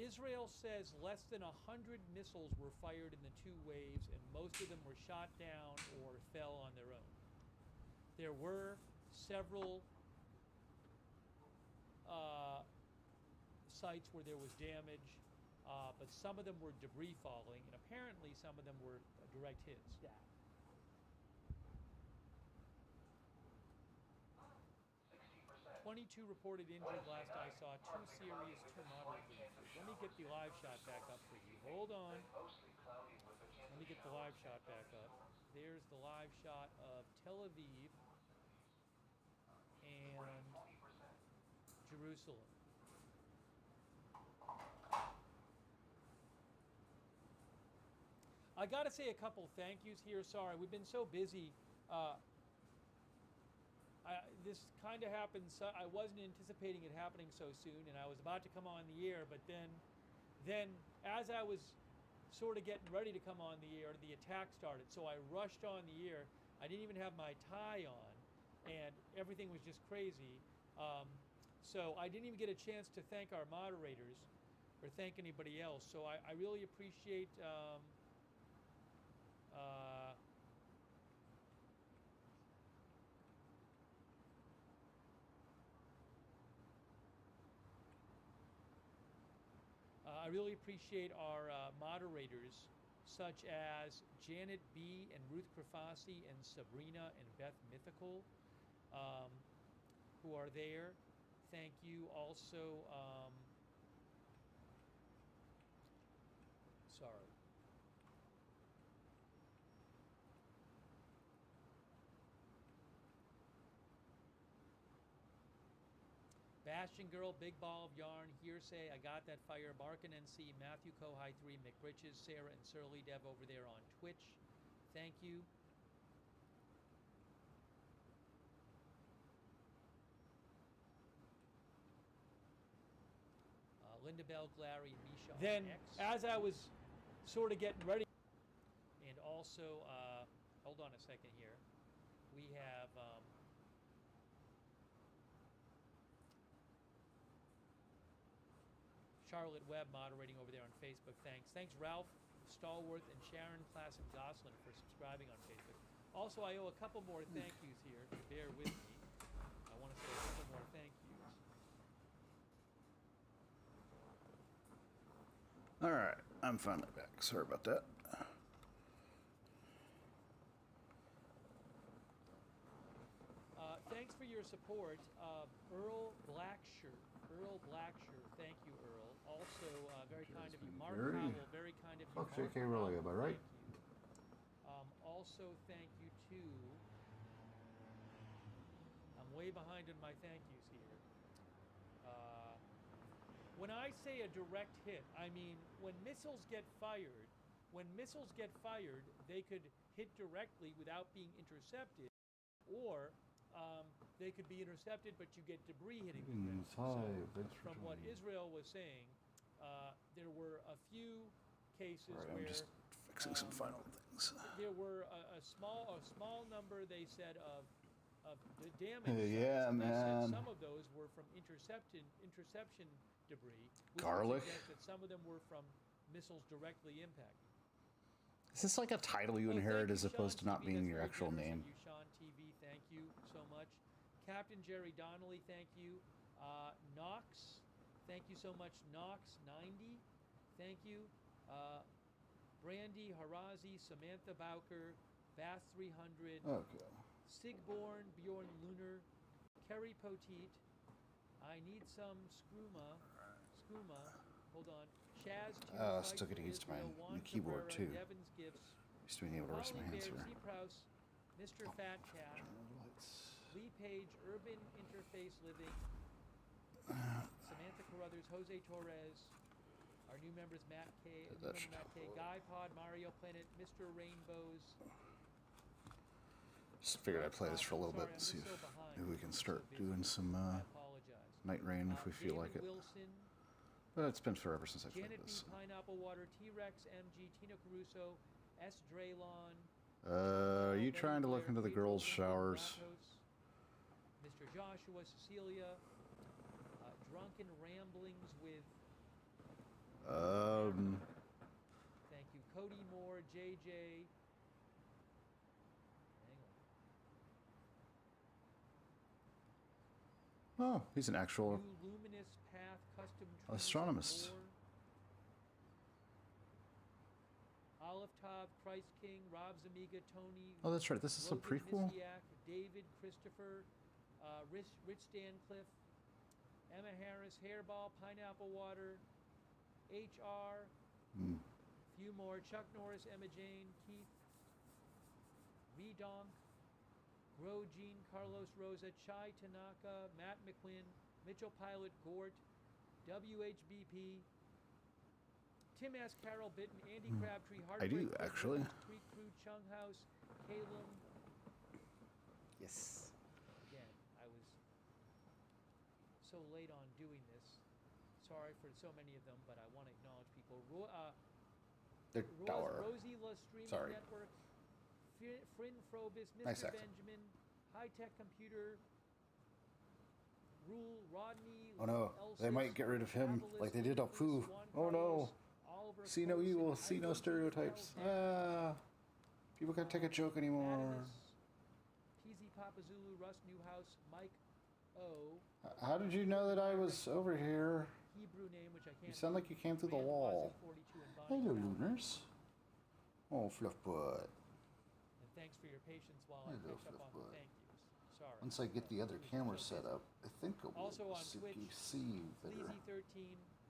Speaker 2: Israel says less than 100 missiles were fired in the two waves, and most of them were shot down or fell on their own. There were several sites where there was damage, but some of them were debris falling, and apparently some of them were direct hits. 22 reported injured last I saw, 2 serious, 2 moderately injured. Let me get the live shot back up for you. Hold on. Let me get the live shot back up. There's the live shot of Tel Aviv and Jerusalem. I got to say a couple thank yous here. Sorry, we've been so busy. This kind of happened. I wasn't anticipating it happening so soon, and I was about to come on the air. But then as I was sort of getting ready to come on the air, the attack started. So I rushed on the air. I didn't even have my tie on, and everything was just crazy. So I didn't even get a chance to thank our moderators or thank anybody else. So I really appreciate. I really appreciate our moderators, such as Janet B. and Ruth Krafasi and Sabrina and Beth Mythical, who are there. Thank you. Also, sorry. Bastion Girl, Big Ball of Yarn, Hearsay, I Got That Fire, Barkin NC, Matthew Kohai 3, McRitches, Sarah and Surly Dev over there on Twitch. Thank you. Linda Bell, Glary, and Misha. Then, as I was sort of getting ready, and also, hold on a second here, we have. Charlotte Webb moderating over there on Facebook. Thanks. Thanks, Ralph Stallworth and Sharon Classen Goslin for subscribing on Facebook. Also, I owe a couple more thank yous here. Bear with me. I want to say a couple more thank yous.
Speaker 1: All right, I'm finally back. Sorry about that.
Speaker 2: Thanks for your support. Earl Blackshirt. Thank you, Earl. Also, very kind of you. Mark Howell, very kind of you.
Speaker 4: Fuck J.K. Rowling, am I right?
Speaker 2: Also, thank you to. I'm way behind in my thank yous here. when I say a direct hit, I mean when missiles get fired, they could hit directly without being intercepted, or they could be intercepted, but you get debris hitting the ground. From what Israel was saying, there were a few cases
Speaker 1: Alright, I'm
Speaker 2: where
Speaker 1: just fixing some final things.
Speaker 2: there were a small number, they said, of the damage.
Speaker 1: Yeah,
Speaker 2: sites. They said
Speaker 1: man.
Speaker 2: some of those were from interception debris, which
Speaker 1: Garlic?
Speaker 2: would suggest that some of them were from missiles directly impacted.
Speaker 1: Is this like a title you
Speaker 2: Oh,
Speaker 1: inherit
Speaker 2: thank
Speaker 1: as
Speaker 2: you,
Speaker 1: opposed to
Speaker 2: Sean
Speaker 1: not
Speaker 2: TV.
Speaker 1: being
Speaker 2: That's
Speaker 1: your
Speaker 2: very
Speaker 1: actual
Speaker 2: generous
Speaker 1: name?
Speaker 2: of you, Sean TV, thank you so much. Captain Jerry Donnelly, thank you. Knox, thank you so much. Knox90, thank you. Brandy Harazi, Samantha Bowker, Bath 300,
Speaker 1: Okay.
Speaker 2: Sigborn, Bjorn Lunar, Kerry Poteet. I need some Skooma. Hold on. Chaz 2.
Speaker 1: Still getting used to my
Speaker 2: Juan
Speaker 1: new keyboard,
Speaker 2: Cabrera,
Speaker 1: too.
Speaker 2: Devon's Gifts.
Speaker 1: Used to being able to rest my
Speaker 2: Holly
Speaker 1: hands
Speaker 2: Baird,
Speaker 1: here.
Speaker 2: C. Prouse, Mr. Fat Cat,
Speaker 1: Lights.
Speaker 2: Lee Page, Urban Interface Living, Samantha Carruthers, Jose Torres, our new members Matt K,
Speaker 1: That should
Speaker 2: Matt K, Guy Pod, Mario Planet, Mr. Rainbows.
Speaker 1: Just figured I'd play this for a little bit and see if maybe we can start doing some
Speaker 2: I apologize.
Speaker 1: Night Rain if we feel like it.
Speaker 2: Wilson,
Speaker 1: But it's been forever since I've played
Speaker 2: Janet B.
Speaker 1: this.
Speaker 2: Pineapple Water, T-Rex, MG, Tina Caruso, S. Draylon.
Speaker 1: Are you trying to look into the girls' showers?
Speaker 2: Mr. Joshua, Cecilia, Drunken Ramblings with, thank you, Cody Moore, JJ. Hang on.
Speaker 1: Oh, he's an actual
Speaker 2: New Luminous Path Custom Trees
Speaker 1: astronomist.
Speaker 2: More. Olive Top, Christ King, Rob Zamiga, Tony.
Speaker 1: Oh, that's right. This is a
Speaker 2: Logan
Speaker 1: prequel?
Speaker 2: Misiak, David, Christopher, Rich Stancliffe, Emma Harris, Hairball, Pineapple Water, HR, few more, Chuck Norris, Emma Jane, Keith, Redonk, Gro Jean, Carlos Rosa, Chai Tanaka, Matt McQuinn, Mitchell Pilot, Gort, WHBP, Tim S. Carroll Bitten, Andy Crabtree,
Speaker 1: I do,
Speaker 2: Heartbreak,
Speaker 1: actually.
Speaker 2: Tweet Crew, Chung House, Calum.
Speaker 1: Yes.
Speaker 2: Again, I was so late on doing this. Sorry for so many of them, but I want to acknowledge people.
Speaker 1: They're tower.
Speaker 2: Rosila Streaming
Speaker 1: Sorry.
Speaker 2: Network, Frin Frobis, Mr.
Speaker 1: Nice accent.
Speaker 2: Benjamin, High Tech Computer, Rule, Rodney.
Speaker 1: Oh no, they
Speaker 2: Elsis,
Speaker 1: might get rid of him
Speaker 2: Travelist,
Speaker 1: like they did
Speaker 2: Nicholas,
Speaker 1: Apu.
Speaker 2: Juan
Speaker 1: Oh no.
Speaker 2: Carlos, Oliver
Speaker 1: See no
Speaker 2: Colson,
Speaker 1: evil, see no
Speaker 2: Ivan
Speaker 1: stereotypes.
Speaker 2: Charles,
Speaker 1: People can't take a joke anymore.
Speaker 2: Adamus, PZ Papa Zulu, Russ Newhouse, Mike O,
Speaker 1: How did you know that I was over here?
Speaker 2: Hebrew name which I can't.
Speaker 1: You sound like you came through the
Speaker 2: Rand
Speaker 1: wall.
Speaker 2: Wazzy 42 and Bonnie
Speaker 1: Hello,
Speaker 2: Brown.
Speaker 1: Lunars. Oh, fluff butt.
Speaker 2: And thanks for your patience while I
Speaker 1: Hello,
Speaker 2: catch up on the
Speaker 1: Fluffbutt.
Speaker 2: thank yous. Sorry.
Speaker 1: Once I get the other camera set up, I think I'll be
Speaker 2: Also
Speaker 1: able
Speaker 2: on
Speaker 1: to
Speaker 2: Twitch,
Speaker 1: see better.
Speaker 2: Sleazy13,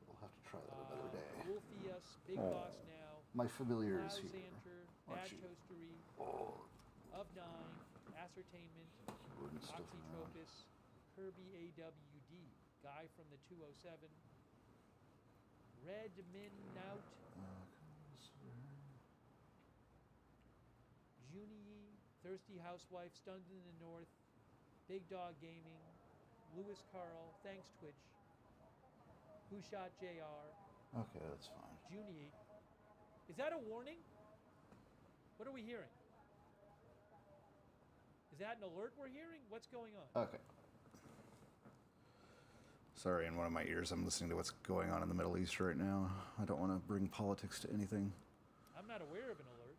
Speaker 1: We'll have to try that another day.
Speaker 2: Wolfius, Big
Speaker 1: Oh.
Speaker 2: Boss Now,
Speaker 1: My familiar is
Speaker 2: Cloud
Speaker 1: here.
Speaker 2: Xanter,
Speaker 1: Aren't
Speaker 2: Bad
Speaker 1: you?
Speaker 2: Toastery,
Speaker 1: Oh,
Speaker 2: Of Nine, Ascertainment,
Speaker 1: keyboard and stuff around.
Speaker 2: Oxytropus, Kirby AWD, Guy from the 207, Red Min Nout, Junie, Thirsty Housewife, Stunned in the North, Big Dog Gaming, Lewis Carl, thanks Twitch, Who Shot JR,
Speaker 1: Okay, that's fine.
Speaker 2: Junie. Is that a warning? What are we hearing? Is that an alert we're hearing? What's going on?
Speaker 1: Okay. Sorry, in one of my ears, I'm listening to what's going on in the Middle East right now. I don't want to bring politics to anything.
Speaker 2: I'm not aware of an alert.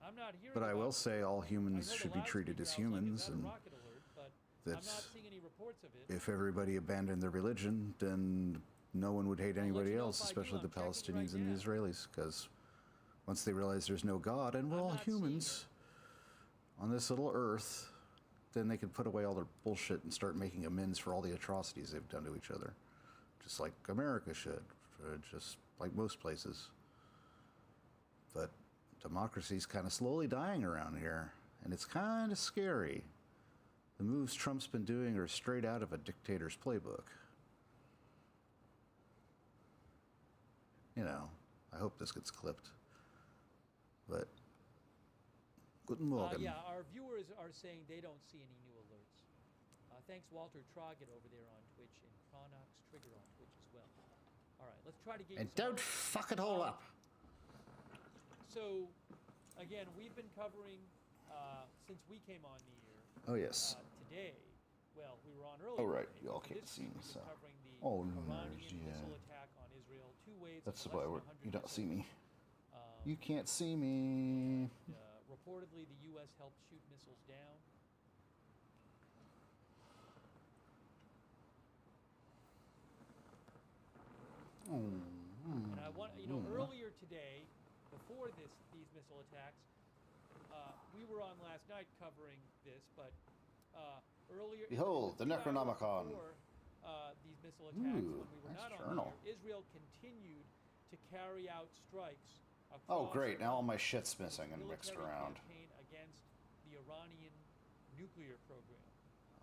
Speaker 2: I'm not hearing.
Speaker 1: But I will
Speaker 2: about-
Speaker 1: say all
Speaker 2: I
Speaker 1: humans
Speaker 2: heard a
Speaker 1: should be treated as
Speaker 2: loudspeaker. I was like,
Speaker 1: humans,
Speaker 2: is that a
Speaker 1: and
Speaker 2: rocket alert? But I'm not
Speaker 1: that's
Speaker 2: seeing any reports of it.
Speaker 1: if everybody abandoned their religion, then no one would hate
Speaker 2: I'll let
Speaker 1: anybody
Speaker 2: you know
Speaker 1: else,
Speaker 2: if I do.
Speaker 1: especially the
Speaker 2: I'm checking
Speaker 1: Palestinians
Speaker 2: right
Speaker 1: and
Speaker 2: now.
Speaker 1: the Israelis, because once they realize there's no God and we're
Speaker 2: I'm
Speaker 1: all
Speaker 2: not seeing
Speaker 1: humans on this little earth, then they can put away all their bullshit and start making amends for all the atrocities they've done to each other, just like America should, just like most places. But democracy's kind of slowly dying around here, and it's kind of scary. The moves Trump's been doing are straight out of a dictator's playbook. You know, I hope this gets clipped. But, guten Morgen.
Speaker 2: Yeah, our viewers are saying they don't see any new alerts. Thanks, Walter Troggett over there on Twitch, and Chronox Trigger on Twitch as well. All right, let's try to get.
Speaker 1: And don't fuck it all up.
Speaker 2: So, again, we've been covering since we came on the air.
Speaker 1: Oh yes.
Speaker 2: Today, well, we were on earlier.
Speaker 1: Oh right,
Speaker 2: today,
Speaker 1: y'all
Speaker 2: but
Speaker 1: can't
Speaker 2: this
Speaker 1: see
Speaker 2: week
Speaker 1: me,
Speaker 2: we've
Speaker 1: so.
Speaker 2: been covering the
Speaker 1: Oh,
Speaker 2: Iranian
Speaker 1: yeah.
Speaker 2: missile attack on Israel. 2 waves.
Speaker 1: That's
Speaker 2: of
Speaker 1: why
Speaker 2: less than 100
Speaker 1: you don't see
Speaker 2: missiles.
Speaker 1: me. You can't see me.
Speaker 2: Reportedly, the U.S. helped shoot missiles down. And I want, earlier today, before these missile attacks, we were on last night covering this, but earlier.
Speaker 1: Behold, the Necronomicon.
Speaker 2: Before, these missile attacks, when we were
Speaker 1: nice
Speaker 2: not
Speaker 1: journal.
Speaker 2: on here, Israel continued to carry out strikes.
Speaker 1: Oh
Speaker 2: across
Speaker 1: great, now all my
Speaker 2: Iran.
Speaker 1: shit's missing and
Speaker 2: Military
Speaker 1: mixed around.
Speaker 2: campaign against the Iranian nuclear program.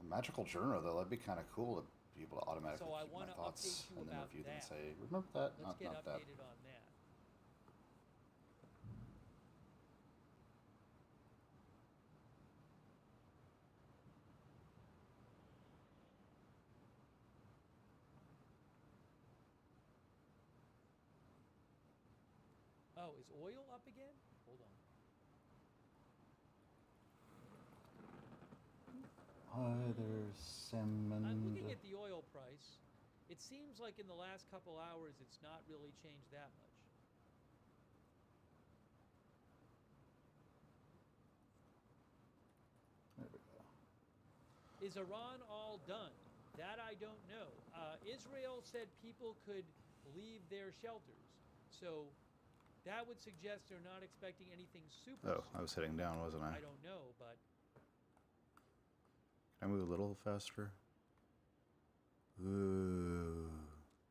Speaker 1: A magical journal though, that'd be kind of cool to be able to automatically
Speaker 2: So I
Speaker 1: keep my
Speaker 2: wanna
Speaker 1: thoughts
Speaker 2: update you
Speaker 1: and then
Speaker 2: about
Speaker 1: review them and
Speaker 2: that.
Speaker 1: say, remember that?
Speaker 2: Let's get
Speaker 1: not that.
Speaker 2: updated on that. Oh, is oil up again? Hold on.
Speaker 1: Hi, there's salmon.
Speaker 2: I'm looking at the oil price. It seems like in the last couple hours it's not really changed that much.
Speaker 1: There we go.
Speaker 2: Is Iran all done? That I don't know. Israel said people could leave their shelters. So that would suggest they're not expecting anything super
Speaker 1: Oh, I was heading down, wasn't I?
Speaker 2: I don't know, but
Speaker 1: Can I move a little faster? Ooh.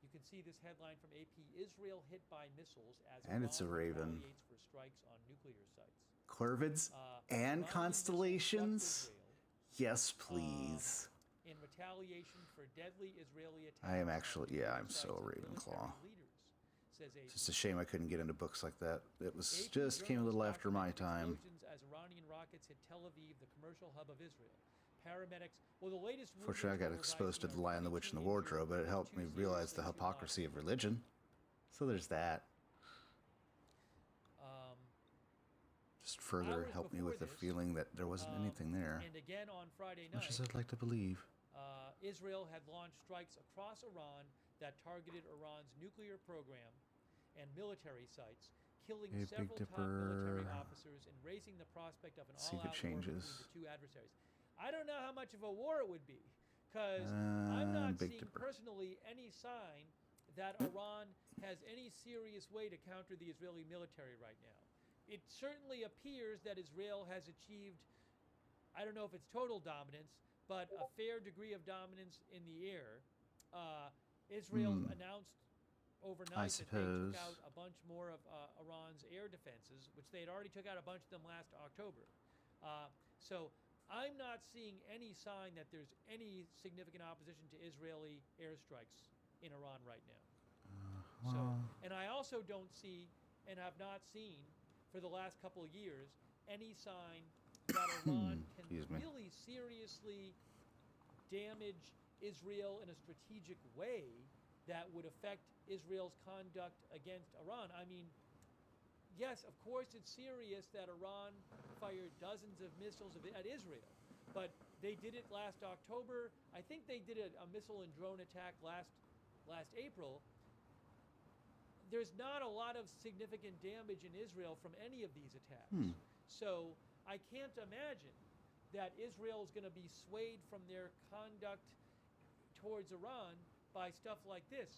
Speaker 2: you can see this headline from AP: Israel hit by missiles as
Speaker 1: And it's a
Speaker 2: Iran
Speaker 1: raven.
Speaker 2: retaliates for strikes on nuclear sites.
Speaker 1: Corvids and
Speaker 2: Iranian missiles
Speaker 1: constellations?
Speaker 2: struck Israel,
Speaker 1: Yes, please.
Speaker 2: in retaliation for deadly Israeli attacks.
Speaker 1: I am
Speaker 2: on
Speaker 1: actually,
Speaker 2: nuclear
Speaker 1: yeah, I'm
Speaker 2: sites
Speaker 1: so
Speaker 2: and
Speaker 1: Ravenclaw.
Speaker 2: military leaders, says AP.
Speaker 1: It's just a shame I couldn't get into books like that. It was
Speaker 2: AP
Speaker 1: just came a little
Speaker 2: journalists
Speaker 1: after my
Speaker 2: documented
Speaker 1: time.
Speaker 2: explosions as Iranian rockets hit Tel Aviv, the commercial hub of Israel. Paramedics. Well, the latest.
Speaker 1: Fortunately, I got exposed to The Lion, the Witch, and the Wardrobe, but it helped me realize the hypocrisy of religion. So there's that. Just further
Speaker 2: Hours
Speaker 1: helped me
Speaker 2: before
Speaker 1: with the
Speaker 2: this,
Speaker 1: feeling that there wasn't anything there.
Speaker 2: And again on Friday
Speaker 1: Much
Speaker 2: night,
Speaker 1: as I'd like to believe.
Speaker 2: Israel had launched strikes across Iran that targeted Iran's nuclear program and military sites, killing
Speaker 1: Hey, Big
Speaker 2: several top military
Speaker 1: Dipper.
Speaker 2: officers and raising the prospect of an
Speaker 1: See if it
Speaker 2: all-out war
Speaker 1: changes.
Speaker 2: between the two adversaries. I don't know how much of a war it would be, because I'm not
Speaker 1: Big
Speaker 2: seeing
Speaker 1: Dipper.
Speaker 2: personally any sign that Iran has any serious way to counter the Israeli military right now. It certainly appears that Israel has achieved, I don't know if it's total dominance, but a fair degree of dominance in the air. Israel announced overnight that they took
Speaker 1: suppose.
Speaker 2: out a bunch more of Iran's air defenses, which they had already took out a bunch of them last October. So I'm not seeing any sign that there's any significant opposition to Israeli airstrikes in Iran right now. So, and I also don't see, and have not seen for the last couple of years, any sign that Iran can
Speaker 1: Excuse me.
Speaker 2: really seriously damage Israel in a strategic way that would affect Israel's conduct against Iran. I mean, yes, of course it's serious that Iran fired dozens of missiles at Israel, but they did it last October. I think they did a missile and drone attack last April. There's not a lot of significant damage in Israel from any of these attacks. So I can't imagine that Israel is going to be swayed from their conduct towards Iran by stuff like this.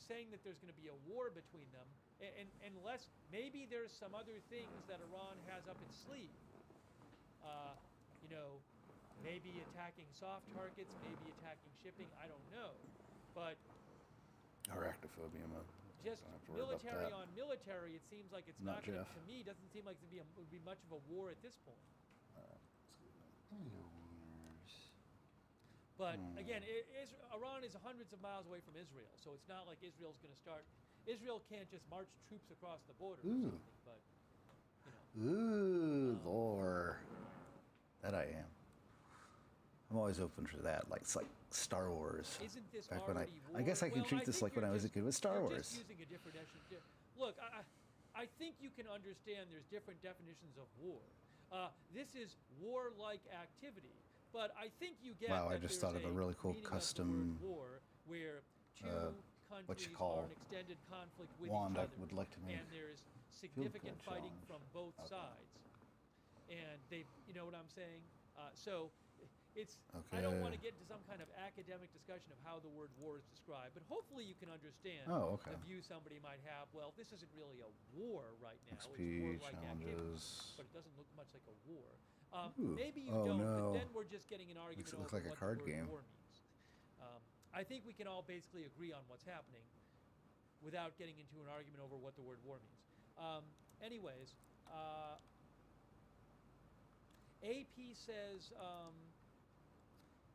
Speaker 2: Saying that there's going to be a war between them, and unless maybe there's some other things that Iran has up its sleeve. Maybe attacking soft targets, maybe attacking shipping. I don't know, but
Speaker 1: Arachnophobia.
Speaker 2: just
Speaker 1: Don't have to worry about
Speaker 2: military
Speaker 1: that.
Speaker 2: on military, it seems like it's
Speaker 1: Not
Speaker 2: not gonna,
Speaker 1: Jeff.
Speaker 2: to me, doesn't seem like it would be much of a war at this point. But again, Iran is hundreds of miles away from Israel, so it's not like Israel's going to start. Israel can't just march troops across the border or
Speaker 1: Ooh.
Speaker 2: something. But you know,
Speaker 1: Ooh, lore. That I am. I'm always open for that. Like it's like Star Wars.
Speaker 2: isn't this
Speaker 1: Back when
Speaker 2: already war?
Speaker 1: I guess I can
Speaker 2: Well,
Speaker 1: treat this
Speaker 2: think
Speaker 1: like when
Speaker 2: you're
Speaker 1: I was a
Speaker 2: just-
Speaker 1: kid with Star
Speaker 2: you're
Speaker 1: Wars.
Speaker 2: Just using a different definition. Look, I think you can understand there's different definitions of war. This is warlike activity, but I think you get.
Speaker 1: Wow, I
Speaker 2: that
Speaker 1: just
Speaker 2: there's
Speaker 1: thought of a
Speaker 2: a
Speaker 1: really cool
Speaker 2: meaning of the
Speaker 1: custom,
Speaker 2: word war where two countries
Speaker 1: call,
Speaker 2: are in extended conflict with
Speaker 1: wand
Speaker 2: each
Speaker 1: I
Speaker 2: other,
Speaker 1: would like to make
Speaker 2: and there's significant
Speaker 1: pledge
Speaker 2: fighting
Speaker 1: challenge.
Speaker 2: from both
Speaker 1: Okay.
Speaker 2: sides, and they, you know what I'm saying? So it's. I don't want to
Speaker 1: Okay.
Speaker 2: get into some kind of academic discussion of how the word war is described, but hopefully you can understand
Speaker 1: Oh, okay.
Speaker 2: the view somebody might have. Well, this isn't really a war right now; it's
Speaker 1: XP
Speaker 2: warlike activity,
Speaker 1: challenges.
Speaker 2: but it doesn't look much like a war.
Speaker 1: Ooh.
Speaker 2: Maybe you
Speaker 1: Oh,
Speaker 2: don't,
Speaker 1: no.
Speaker 2: but then we're just getting an argument
Speaker 1: Makes it
Speaker 2: over
Speaker 1: look like a
Speaker 2: what
Speaker 1: card
Speaker 2: the word
Speaker 1: game.
Speaker 2: war means. I think we can all basically agree on what's happening without getting into an argument over what the word war means. Anyways, AP says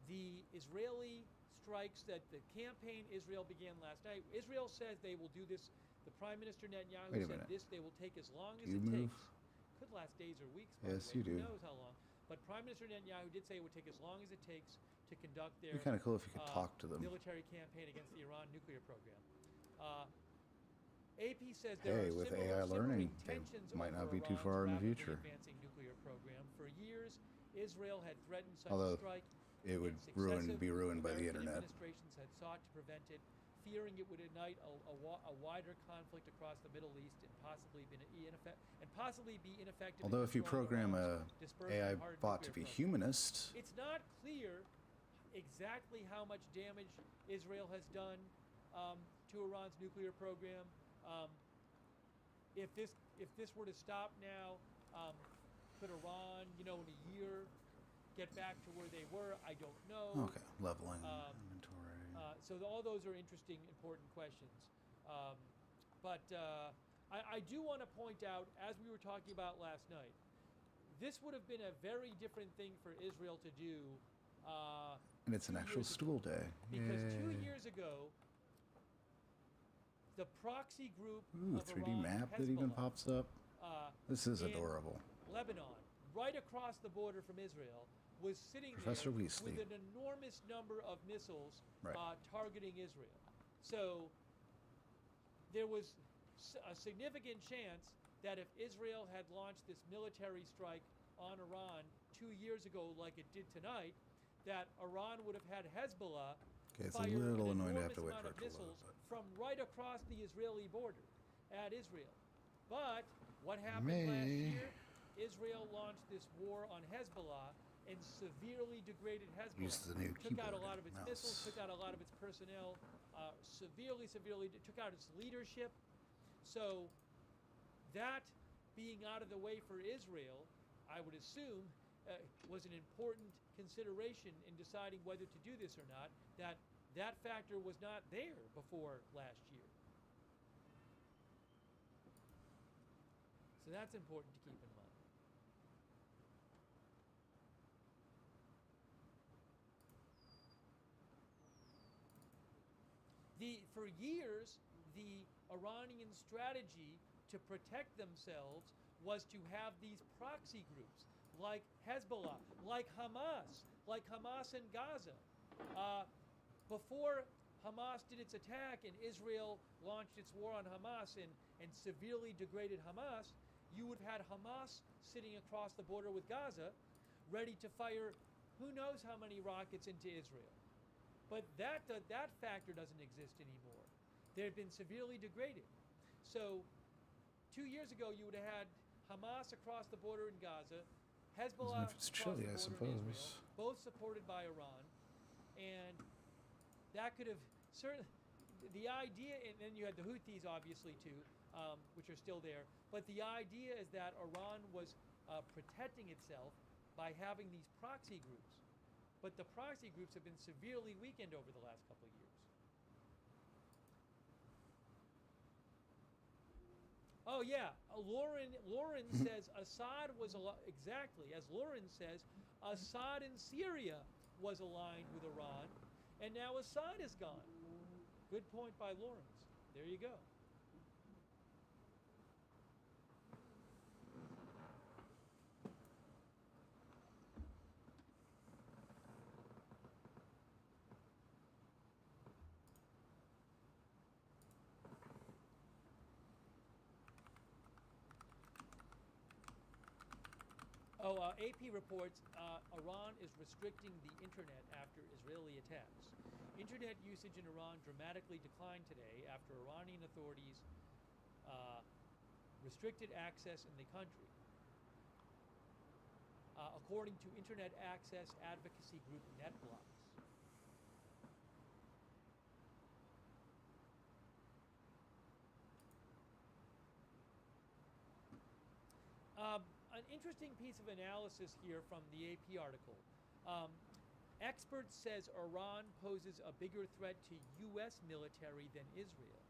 Speaker 2: the Israeli strikes that the campaign Israel began last night. Israel says they will do this. The Prime Minister Netanyahu
Speaker 1: Wait a
Speaker 2: said
Speaker 1: minute.
Speaker 2: this they will take as long
Speaker 1: Do
Speaker 2: as
Speaker 1: you
Speaker 2: it
Speaker 1: move?
Speaker 2: takes. Could last days or weeks. By
Speaker 1: Yes,
Speaker 2: the way.
Speaker 1: you do.
Speaker 2: Who knows how long? But Prime Minister Netanyahu did say it would take as long as it takes to conduct their
Speaker 1: It'd be kind of cool if you could talk to them.
Speaker 2: military campaign against the Iran nuclear program. AP says there
Speaker 1: Hey,
Speaker 2: are
Speaker 1: with
Speaker 2: similar,
Speaker 1: AI learning,
Speaker 2: simmering
Speaker 1: they
Speaker 2: tensions
Speaker 1: might
Speaker 2: over
Speaker 1: not be too
Speaker 2: Iran's
Speaker 1: far in the
Speaker 2: rapidly
Speaker 1: future.
Speaker 2: advancing nuclear program. For years, Israel had threatened such
Speaker 1: Although
Speaker 2: a strike.
Speaker 1: it would
Speaker 2: and successive
Speaker 1: be ruined by the
Speaker 2: American
Speaker 1: internet.
Speaker 2: Administrations had sought to prevent it, fearing it would ignite a wider conflict across the Middle East and possibly be ineffective. in
Speaker 1: Although if you
Speaker 2: controlling
Speaker 1: program
Speaker 2: Iran's
Speaker 1: a
Speaker 2: dispersed
Speaker 1: AI
Speaker 2: and hardened
Speaker 1: bot to
Speaker 2: nuclear
Speaker 1: be
Speaker 2: program.
Speaker 1: humanist,
Speaker 2: It's not clear exactly how much damage Israel has done to Iran's nuclear program. If this were to stop now, could Iran, in a year, get back to where they were? I don't know.
Speaker 1: okay, leveling inventory.
Speaker 2: So all those are interesting, important questions. But I do want to point out, as we were talking about last night, this would have been a very different thing for Israel to do.
Speaker 1: And it's an
Speaker 2: 2
Speaker 1: actual
Speaker 2: years ago.
Speaker 1: school day.
Speaker 2: Because
Speaker 1: Yay.
Speaker 2: 2 years ago, the proxy group
Speaker 1: Ooh,
Speaker 2: of
Speaker 1: 3D
Speaker 2: Iran,
Speaker 1: map that even
Speaker 2: Hezbollah,
Speaker 1: pops up. This is
Speaker 2: in
Speaker 1: adorable.
Speaker 2: Lebanon, right across the border from Israel, was sitting
Speaker 1: Professor
Speaker 2: there
Speaker 1: Weasley.
Speaker 2: with an enormous number of missiles
Speaker 1: Right.
Speaker 2: targeting Israel. So there was a significant chance that if Israel had launched this military strike on Iran 2 years ago, like it did tonight, that Iran would have had Hezbollah
Speaker 1: Okay, it's a
Speaker 2: fire
Speaker 1: little
Speaker 2: an
Speaker 1: annoying to
Speaker 2: enormous
Speaker 1: have to wait
Speaker 2: amount
Speaker 1: for
Speaker 2: of
Speaker 1: it to load,
Speaker 2: missiles
Speaker 1: but-
Speaker 2: from right across the Israeli border at Israel. But what happened last year? Israel launched this war on Hezbollah and severely degraded Hezbollah.
Speaker 1: Use the new
Speaker 2: took out a
Speaker 1: keyboard
Speaker 2: lot
Speaker 1: and
Speaker 2: of its
Speaker 1: mouse.
Speaker 2: missiles, took out a lot of its personnel, took out its leadership. So that being out of the way for Israel, I would assume, was an important consideration in deciding whether to do this or not. That factor was not there before last year. So that's important to keep in mind. For years, the Iranian strategy to protect themselves was to have these proxy groups like Hezbollah, like Hamas in Gaza. Before Hamas did its attack and Israel launched its war on Hamas and severely degraded Hamas, you would have had Hamas sitting across the border with Gaza, ready to fire who knows how many rockets into Israel. But that factor doesn't exist anymore. They've been severely degraded. So 2 years ago, you would have had Hamas across the border in Gaza, Hezbollah
Speaker 1: If it's
Speaker 2: across
Speaker 1: chilly,
Speaker 2: the
Speaker 1: I
Speaker 2: border in Israel,
Speaker 1: suppose.
Speaker 2: both supported by Iran. And that could have certainly, the idea, and then you had the Houthis obviously too, which are still there. But the idea is that Iran was protecting itself by having these proxy groups. But the proxy groups have been severely weakened over the last couple of years. Oh yeah, Lauren says Assad was exactly as Lauren says. Assad in Syria was aligned with Iran, and now Assad is gone. Good point by Lawrence. There you go. AP reports Iran is restricting the internet after Israeli attacks. Internet usage in Iran dramatically declined today after Iranian authorities restricted access in the country. According to internet access advocacy group NetBlocks. An interesting piece of analysis here from the AP article. Experts says Iran poses a bigger threat to U.S. military than Israel.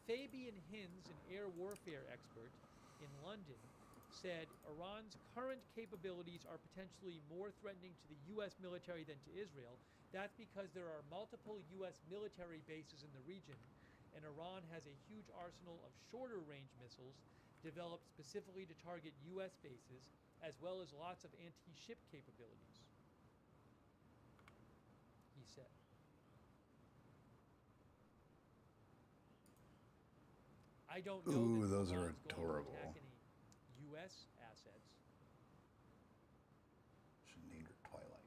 Speaker 2: Fabian Hinz, an air warfare expert in London, said Iran's current capabilities are potentially more threatening to the U.S. military than to Israel. That's because there are multiple U.S. military bases in the region, and Iran has a huge arsenal of shorter range missiles developed specifically to target U.S. bases, as well as lots of anti-ship capabilities, he said. I don't know
Speaker 1: Ooh,
Speaker 2: that
Speaker 1: those are
Speaker 2: Iran's going to
Speaker 1: adorable.
Speaker 2: attack any U.S. assets.
Speaker 1: Should name her Twilight.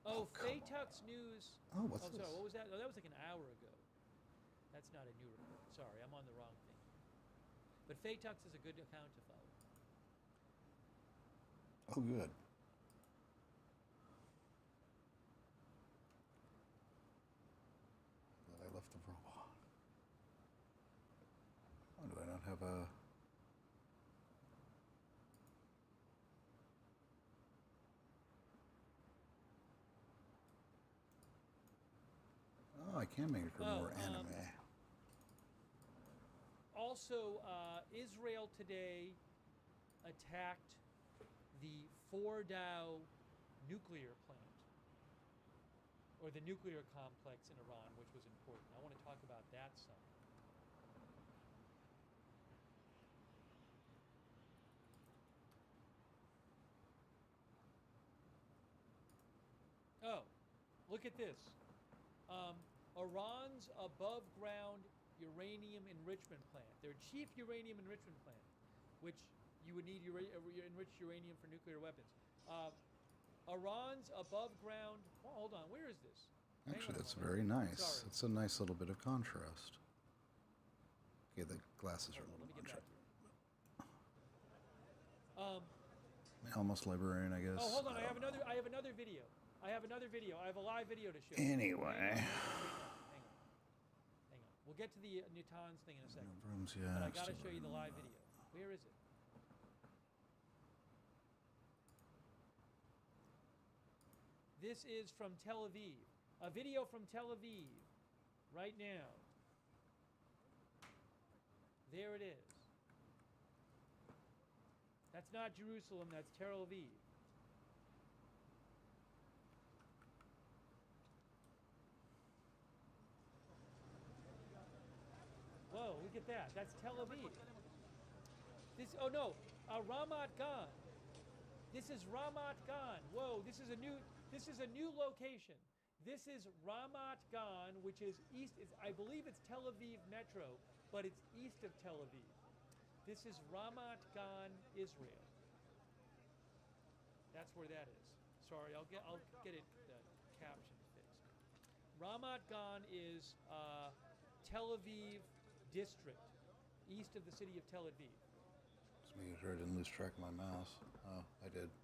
Speaker 2: Oh,
Speaker 1: come
Speaker 2: Faytux News.
Speaker 1: Oh, what's this?
Speaker 2: Sorry, what was that? Oh, that was like an hour ago. That's not a new report. Sorry, I'm on the wrong thing. But Faytux is a good account to follow.
Speaker 1: Oh, good. Glad I left the robot. Oh, do I not have a... Oh, I can make it more anime.
Speaker 2: Also, Israel today attacked the Fordow nuclear plant, or the nuclear complex in Iran, which was important. I want to talk about that some. Oh, look at this. Iran's above-ground uranium enrichment plant, their chief uranium enrichment plant, which you would need enriched uranium for nuclear weapons. Iran's above-ground. Oh, hold on, where is this?
Speaker 1: Actually, that's very nice.
Speaker 2: Sorry.
Speaker 1: It's a nice little bit of contrast. Okay, the glasses are a little
Speaker 2: Let me
Speaker 1: much.
Speaker 2: get back here.
Speaker 1: Almost librarian, I guess.
Speaker 2: Oh, hold on. I have
Speaker 1: don't know.
Speaker 2: another video. I have a live video to show.
Speaker 1: Anyway.
Speaker 2: Hang on. We'll get to the Natanz thing in a second.
Speaker 1: No rooms, yeah.
Speaker 2: But I
Speaker 1: I'm
Speaker 2: got to
Speaker 1: still
Speaker 2: show you the
Speaker 1: running
Speaker 2: live video. Where is it? This is from Tel Aviv. A video from Tel Aviv right now. There it is. That's not Jerusalem, that's Tel Aviv. Whoa, look at that. That's Tel Aviv. Oh no, Ramat Gan. This is Ramat Gan. Whoa, this is a new location. This is Ramat Gan, which is east. I believe it's Tel Aviv Metro, but it's east of Tel Aviv. This is Ramat Gan, Israel. That's where that is. Sorry, I'll get it the caption fixed. Ramat Gan is Tel Aviv district, east of the city of Tel Aviv.
Speaker 1: Just making sure I didn't lose track of my mouse. Oh, I did.
Speaker 2: Let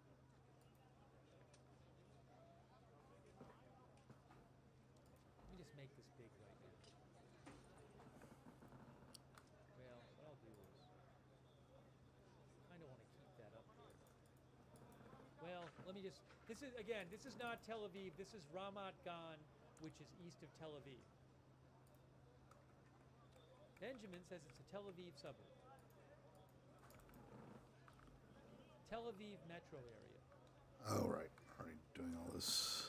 Speaker 2: me just make this big right now. Well, me just. This is not Tel Aviv. This is Ramat Gan, which is east of Tel Aviv. Benjamin says it's a Tel Aviv suburb. Tel Aviv metro area.
Speaker 1: Oh, right. Already doing all this.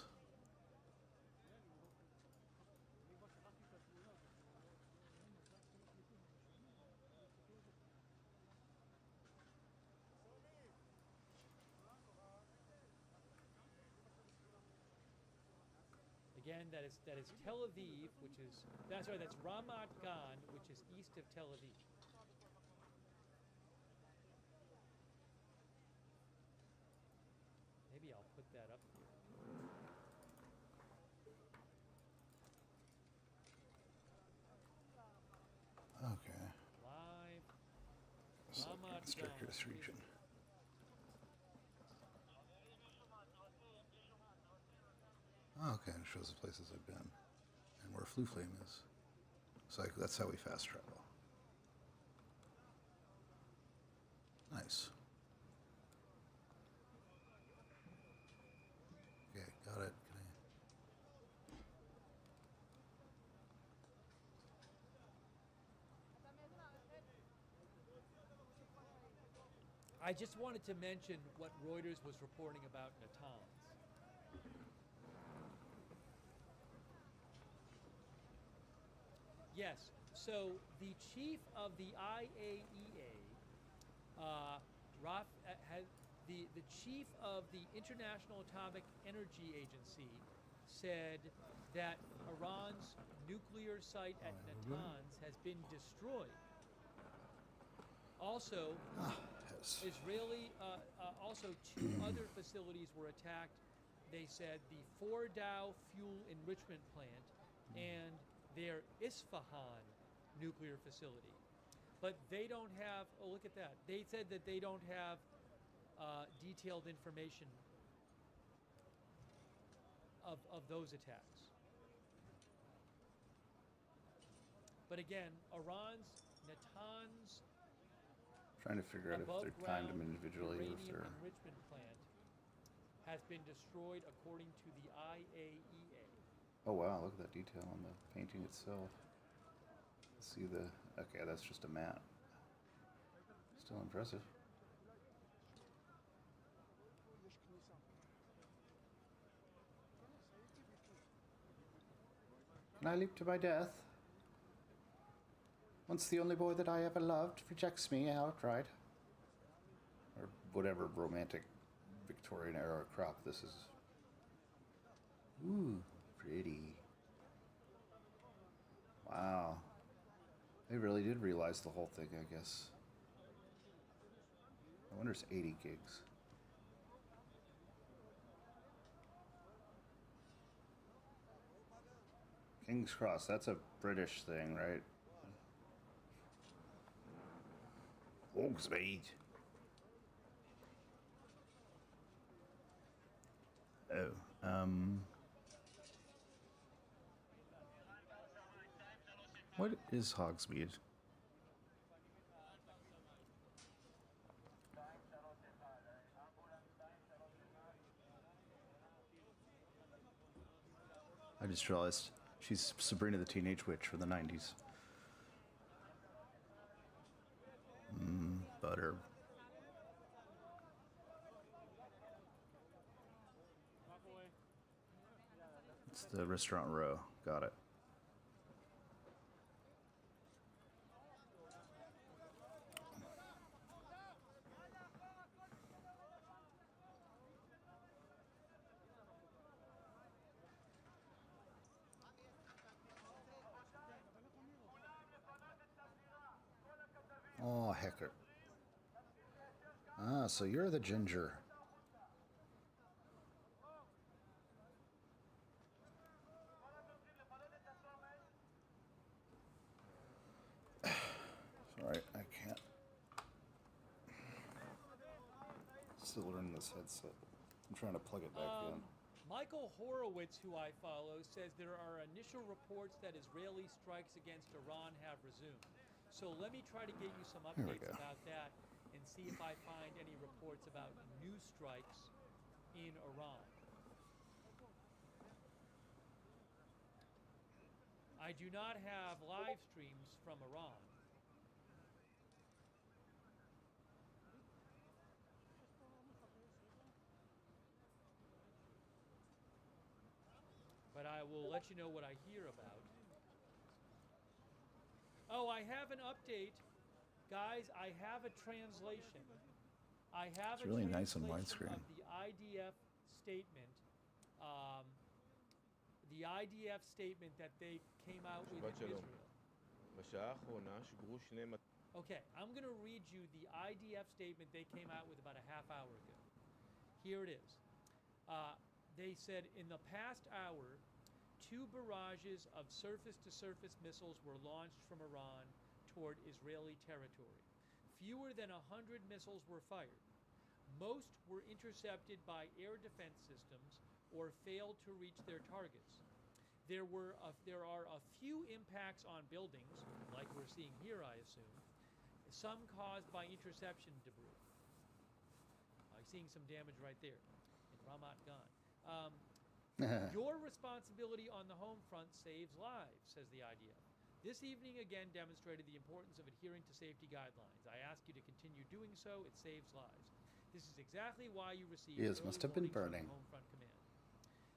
Speaker 2: Again, that is Tel Aviv, which is that's Ramat Gan, which is east of Tel Aviv. Maybe I'll put that up here.
Speaker 1: Okay.
Speaker 2: Live.
Speaker 1: So
Speaker 2: Ramat
Speaker 1: let's check
Speaker 2: Gan.
Speaker 1: this region. Oh, okay, it shows the places I've been and where Flu Flame is. So that's how we fast travel. Nice. Okay, got it.
Speaker 2: I just wanted to mention what Reuters was reporting about Natanz. Yes, so the chief of the IAEA, the chief of the International Atomic Energy Agency, said that Iran's nuclear site at Natanz has been destroyed. Also, also two other facilities were attacked. They said the Fordow fuel enrichment plant and their Isfahan nuclear facility. But they don't have, oh, look at that. They said that they don't have detailed information of those attacks. But again, Iran's Natanz
Speaker 1: Trying to figure out if they're timed them individually or if
Speaker 2: uranium
Speaker 1: they're...
Speaker 2: enrichment plant has been destroyed according to the IAEA.
Speaker 1: Oh wow, look at that detail on the painting itself. See the... Okay, that's just a mat. Still impressive. Can I leap to my death? Once the only boy that I ever loved rejects me outright. Or whatever romantic Victorian era crop this is. Ooh, pretty. Wow. They really did realize the whole thing, I guess. I wonder it's 80 gigs. King's Cross, that's a British thing, right? Hogsmeade. Oh, what is Hogsmeade? I just realized she's Sabrina the Teenage Witch from the 90s. Butter. It's the restaurant row. Got it. Oh, hecker. Ah, so you're the ginger. Sorry, I can't. Still learning this headset. I'm trying to plug it back in.
Speaker 2: Michael Horowitz, who I follow, says there are initial reports that Israeli strikes against Iran have resumed. So let me try to get you some updates about that and see if I find any reports about new strikes in Iran. I do not have live streams from Iran. But I will let you know what I hear about. Oh, I have an update. Guys, I have a translation. I have
Speaker 1: It's really nice on
Speaker 2: translation
Speaker 1: widescreen.
Speaker 2: of the IDF statement. The IDF statement that they came out with
Speaker 3: Shabbat
Speaker 2: in
Speaker 3: shalom.
Speaker 2: Israel.
Speaker 3: בשעה האחרונה שוגרו שני
Speaker 2: Okay, I'm going to read you the IDF statement they came out with about a half hour ago. Here it is. They said, in the past hour, 2 barrages of surface-to-surface missiles were launched from Iran toward Israeli territory. Fewer than 100 missiles were fired. Most were intercepted by air defense systems or failed to reach their targets. There are a few impacts on buildings, like we're seeing here, I assume, some caused by interception debris. Seeing some damage right there in Ramat Gan. Your responsibility on the home front saves lives, says the IDF. This evening again demonstrated the importance of adhering to safety guidelines. I ask you to continue doing so. It saves lives. This is exactly why you received
Speaker 1: Yes,
Speaker 2: early
Speaker 1: must have been
Speaker 2: warnings from
Speaker 1: burning.
Speaker 2: the Home Front Command.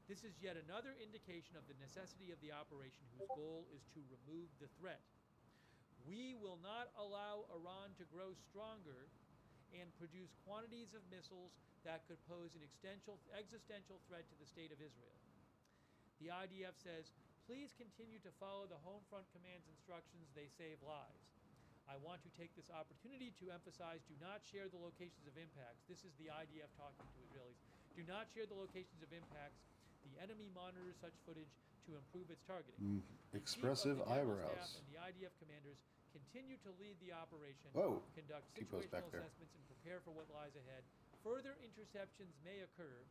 Speaker 2: This is yet another indication of the necessity of the operation whose goal is to remove the threat. We will not allow Iran to grow stronger and produce quantities of missiles that could pose an existential threat to the state of Israel. The IDF says, please continue to follow the Home Front Command's instructions. They save lives. I want to take this opportunity to emphasize, do not share the locations of impacts. This is the IDF talking to Israelis. Do not share the locations of impacts. The enemy monitors such footage to improve its targeting. The
Speaker 1: Expressive
Speaker 2: Chief of the General
Speaker 1: eyebrows.
Speaker 2: Staff and the IDF commanders continue to lead the operation,
Speaker 1: Whoa.
Speaker 2: conduct
Speaker 1: T-pose back
Speaker 2: situational
Speaker 1: there.
Speaker 2: assessments, and prepare for what lies ahead. Further interceptions may occur,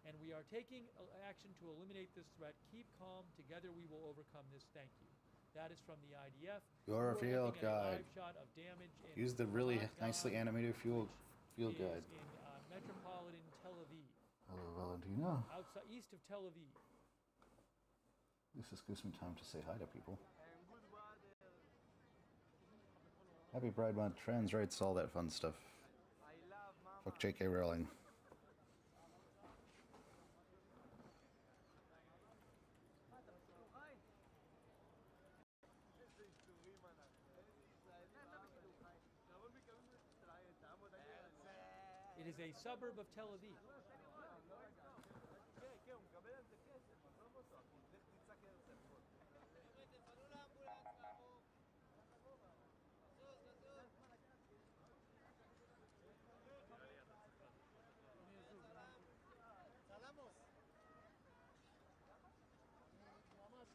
Speaker 2: and we are taking action to eliminate this threat. Keep calm. Together we will overcome this. Thank you. That is from the IDF.
Speaker 1: Your
Speaker 2: We're
Speaker 1: field
Speaker 2: looking at a
Speaker 1: guide.
Speaker 2: live shot of damage in
Speaker 1: Use the really
Speaker 2: Ramat
Speaker 1: nicely
Speaker 2: Gan,
Speaker 1: animated field
Speaker 2: is
Speaker 1: guide.
Speaker 2: in metropolitan Tel Aviv,
Speaker 1: Hello, Valentina.
Speaker 2: outside east of Tel Aviv.
Speaker 1: This just gives me time to say hi to people. Happy Pride Month, trans rights, all that fun stuff. Fuck J.K. Rowling.
Speaker 2: It is a suburb of Tel Aviv.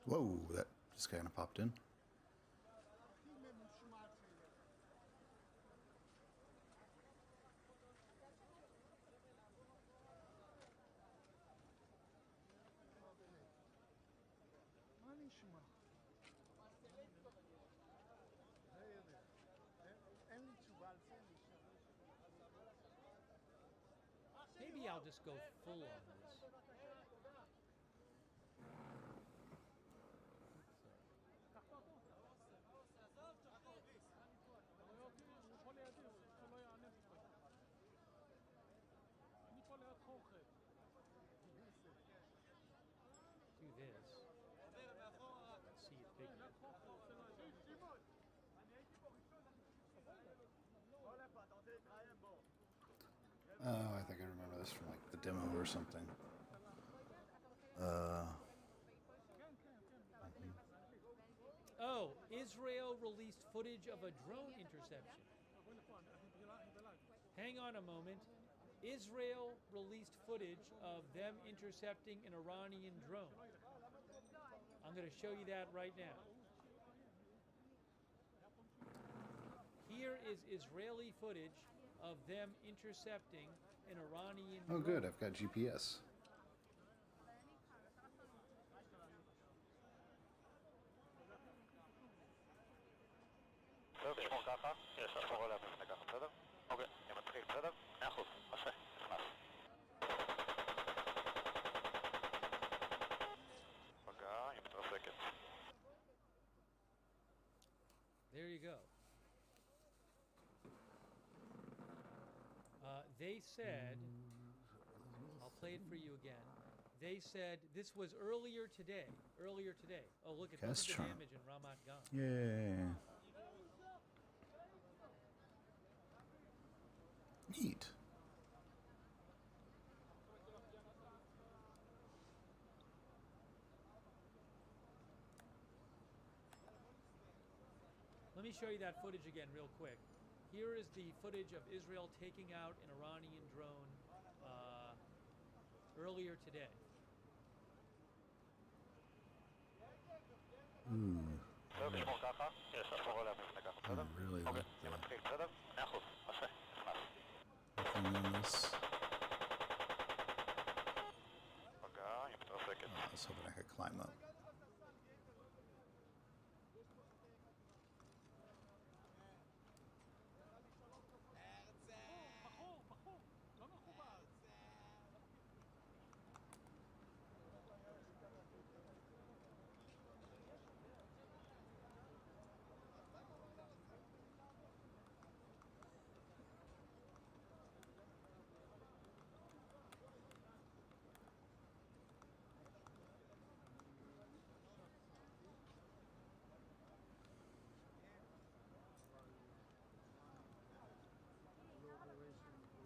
Speaker 1: Whoa, that just kind of popped in.
Speaker 2: Maybe I'll just go full on this. Do this. See it bigger.
Speaker 1: Oh, I think I remember this from like the demo or something.
Speaker 2: Oh, Israel released footage of a drone interception. Hang on a moment. Israel released footage of them intercepting an Iranian drone. I'm going to show you that right now. Here is Israeli footage of them intercepting an Iranian
Speaker 1: Oh,
Speaker 2: drone.
Speaker 1: good, I've got GPS.
Speaker 5: טוב, תשמור ככה, יש לך ככה, בסדר? אוקיי, אני מתחיל, בסדר? 100%, עושה, נכנס.
Speaker 2: They said, I'll play it for you again. They said this was earlier today. Earlier today. Oh, look at the
Speaker 1: Castron.
Speaker 2: damage in Ramat Gan.
Speaker 1: Yeah. Neat.
Speaker 2: Let me show you that footage again real quick. Here is the footage of Israel taking out an Iranian drone earlier today.
Speaker 1: Ooh. I really like the looking on this. I was hoping I could climb up.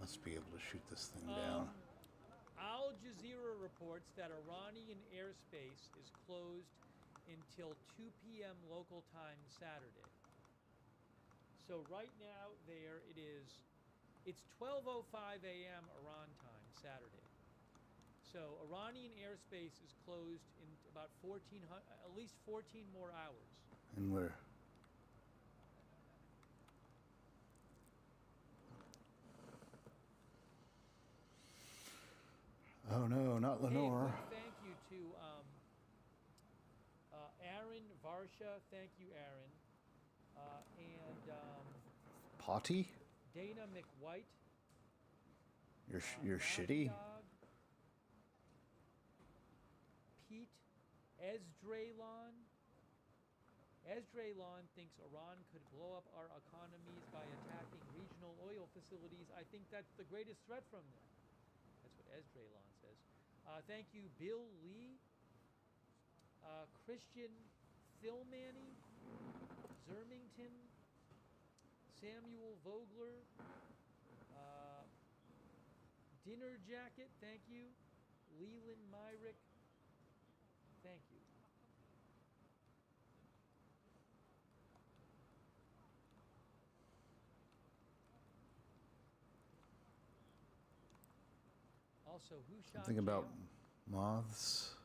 Speaker 1: Must be able to shoot this thing down.
Speaker 2: Al Jazeera reports that Iranian airspace is closed until 2 p.m. local time Saturday. So right now there it is, it's 12:05 a.m. Iran time Saturday. So Iranian airspace is closed in about at least 14 more hours.
Speaker 1: And where? Oh no, not Lenore.
Speaker 2: Hey, thank you to Aaron Varsha. Thank you, Aaron. And
Speaker 1: Potty?
Speaker 2: Dana McWhite.
Speaker 1: You're shitty?
Speaker 2: Dog, Pete Esdraelon. Esdraelon thinks Iran could blow up our economies by attacking regional oil facilities. I think that's the greatest threat from them. That's what Esdraelon says. Thank you, Bill Lee, Christian Philmanny, Zermington, Samuel Vogler, Dinner Jacket, thank you, Leland Myrick, thank you. Also, who shot
Speaker 1: Something about
Speaker 2: Jail?
Speaker 1: moths.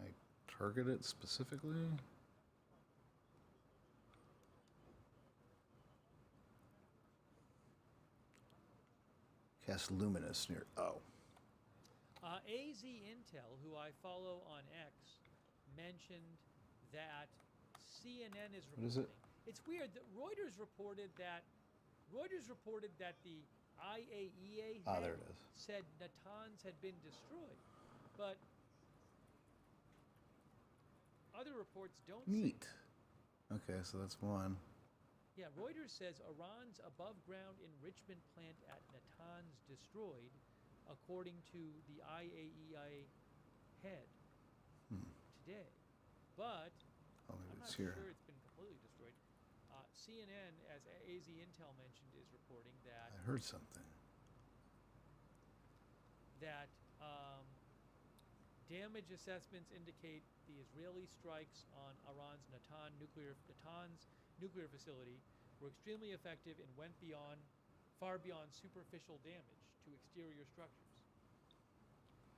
Speaker 1: I target it specifically? Cast luminous near. Oh.
Speaker 2: AZ Intel, who I follow on X, mentioned that CNN is reporting.
Speaker 1: What is it?
Speaker 2: It's weird that Reuters reported that the IAEA
Speaker 1: There it is.
Speaker 2: said Natanz had been destroyed, but other reports don't.
Speaker 1: Neat. Okay, so that's one.
Speaker 2: Yeah, Reuters says Iran's above-ground enrichment plant at Natanz destroyed, according to the IAEA head today. But
Speaker 1: Oh, maybe
Speaker 2: I'm not
Speaker 1: it's here.
Speaker 2: sure it's been completely destroyed. CNN, as AZ Intel mentioned, is reporting that
Speaker 1: I heard something.
Speaker 2: damage assessments indicate the Israeli strikes on Iran's Natanz nuclear facility were extremely effective and went far beyond superficial damage to exterior structures.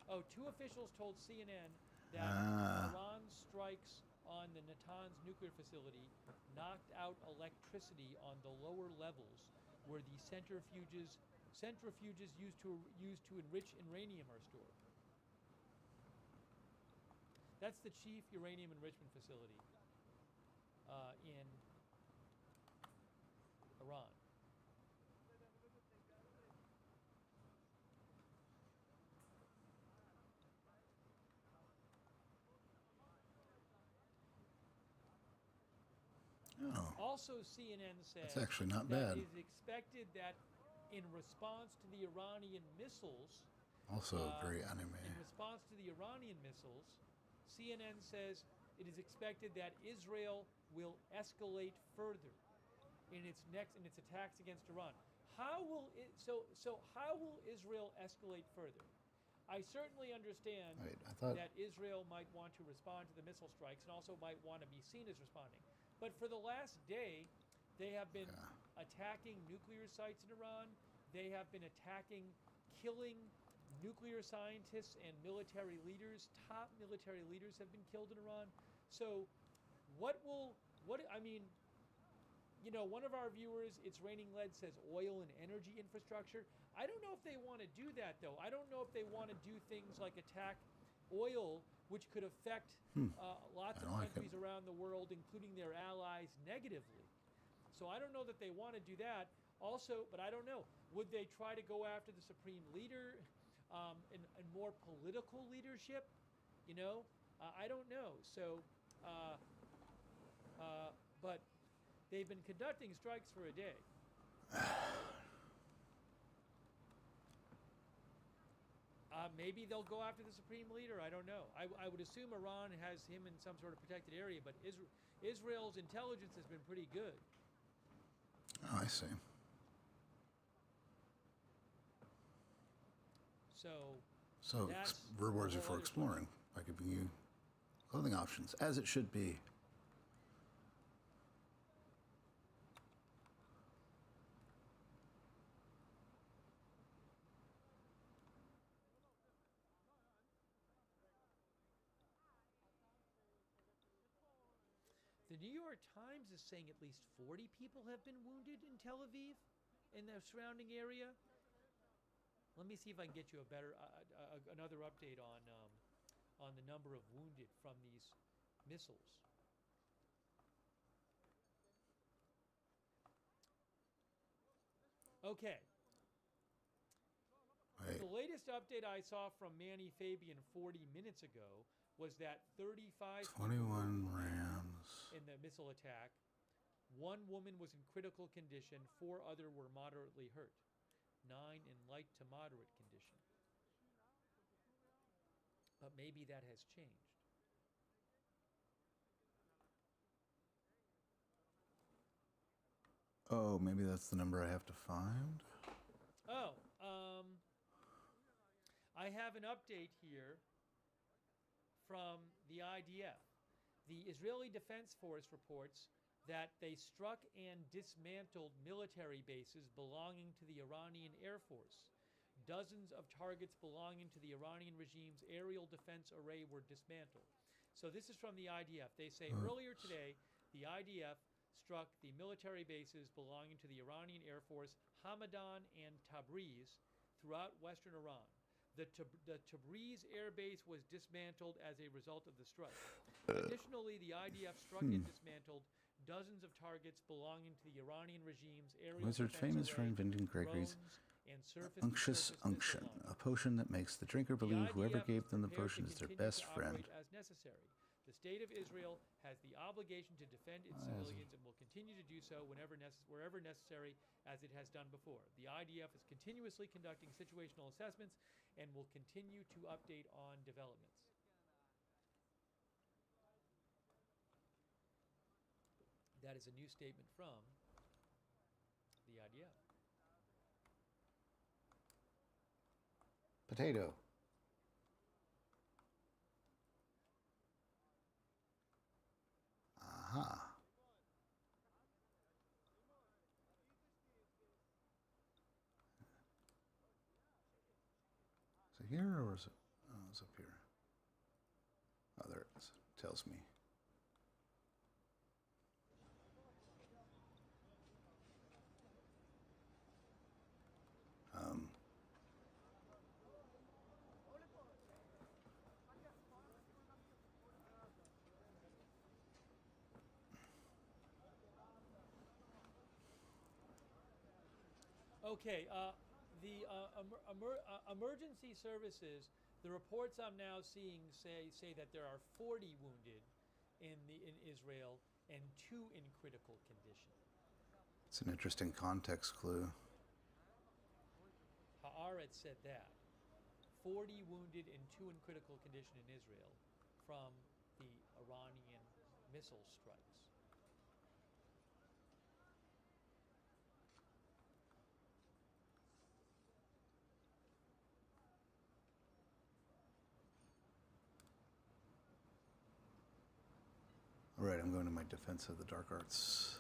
Speaker 2: Oh, two officials told CNN that Iran's strikes on the Natanz nuclear facility knocked out electricity on the lower levels where the centrifuges used to enrich uranium are stored. That's the chief uranium enrichment facility in Iran.
Speaker 1: Oh,
Speaker 2: Also, CNN says
Speaker 1: that's actually not
Speaker 2: that
Speaker 1: bad.
Speaker 2: it is expected that in response to the Iranian missiles,
Speaker 1: Also very anime.
Speaker 2: in response to the Iranian missiles, CNN says it is expected that Israel will escalate further in its attacks against Iran. How will how will Israel escalate further? I certainly understand
Speaker 1: Wait, I thought.
Speaker 2: that Israel might want to respond to the missile strikes and also might want to be seen as responding. But for the last day, they have been attacking nuclear sites in Iran. They have been attacking, killing nuclear scientists and military leaders. Top military leaders have been killed in Iran. So I mean, you know, one of our viewers, It's Raining Lead, says oil and energy infrastructure. I don't know if they want to do that, though. I don't know if they want to do things like attack oil, which could affect lots of countries around the world, including their allies, negatively. So I don't know that they want to do that. Also, but I don't know. Would they try to go after the supreme leader and more political leadership? You know, I don't know. So, but they've been conducting strikes for a day. Maybe they'll go after the supreme leader. I don't know. I would assume Iran has him in some sort of protected area, but Israel's intelligence has been pretty good.
Speaker 1: Oh, I see.
Speaker 2: So
Speaker 1: rewards you
Speaker 2: a whole
Speaker 1: for
Speaker 2: other
Speaker 1: exploring by giving you clothing options, as it should be.
Speaker 2: The New York Times is saying at least 40 people have been wounded in Tel Aviv and the surrounding area. Let me see if I can get you a better, another update on the number of wounded from these missiles. Okay.
Speaker 1: Wait.
Speaker 2: The latest update I saw from Manny Fabian 40 minutes ago was that 35
Speaker 1: 21 Rams.
Speaker 2: in the missile attack. One woman was in critical condition. 4 other were moderately hurt. 9 in light to moderate condition. But maybe that has changed.
Speaker 1: Oh, maybe that's the number I have to find?
Speaker 2: Oh, I have an update here from the IDF. The Israeli Defense Force reports that they struck and dismantled military bases belonging to the Iranian Air Force. Dozens of targets belonging to the Iranian regime's aerial defense array were dismantled. So this is from the IDF. They say earlier today, the IDF struck the military bases belonging to the Iranian Air Force, Hamadan and Tabriz, throughout western Iran. The Tabriz air base was dismantled as a result of the strike. Additionally, the IDF struck and dismantled dozens of targets belonging to the Iranian regime's aerial
Speaker 1: Wizard
Speaker 2: defense
Speaker 1: famous
Speaker 2: array,
Speaker 1: for inventing Gregory's
Speaker 2: drones, and surface
Speaker 1: unctuous unction, a potion that makes the drinker believe whoever gave them the
Speaker 2: prepared
Speaker 1: potion
Speaker 2: to
Speaker 1: is their
Speaker 2: continue
Speaker 1: best
Speaker 2: to
Speaker 1: friend.
Speaker 2: operate as necessary. The state of Israel has the obligation to defend its civilians and will continue to do so wherever necessary, as it has done before. The IDF is continuously conducting situational assessments and will continue to update on developments. That is a new statement from the IDF.
Speaker 1: Potato. Aha. Is it here or is it? Oh, it's up here. Oh, there it is. It tells me.
Speaker 2: Okay, the emergency services, the reports I'm now seeing say that there are 40 wounded in Israel and 2 in critical condition.
Speaker 1: It's an interesting context clue.
Speaker 2: Haaretz said that. 40 wounded and 2 in critical condition in Israel from the Iranian missile strikes.
Speaker 1: All right, I'm going to my defense of the dark arts.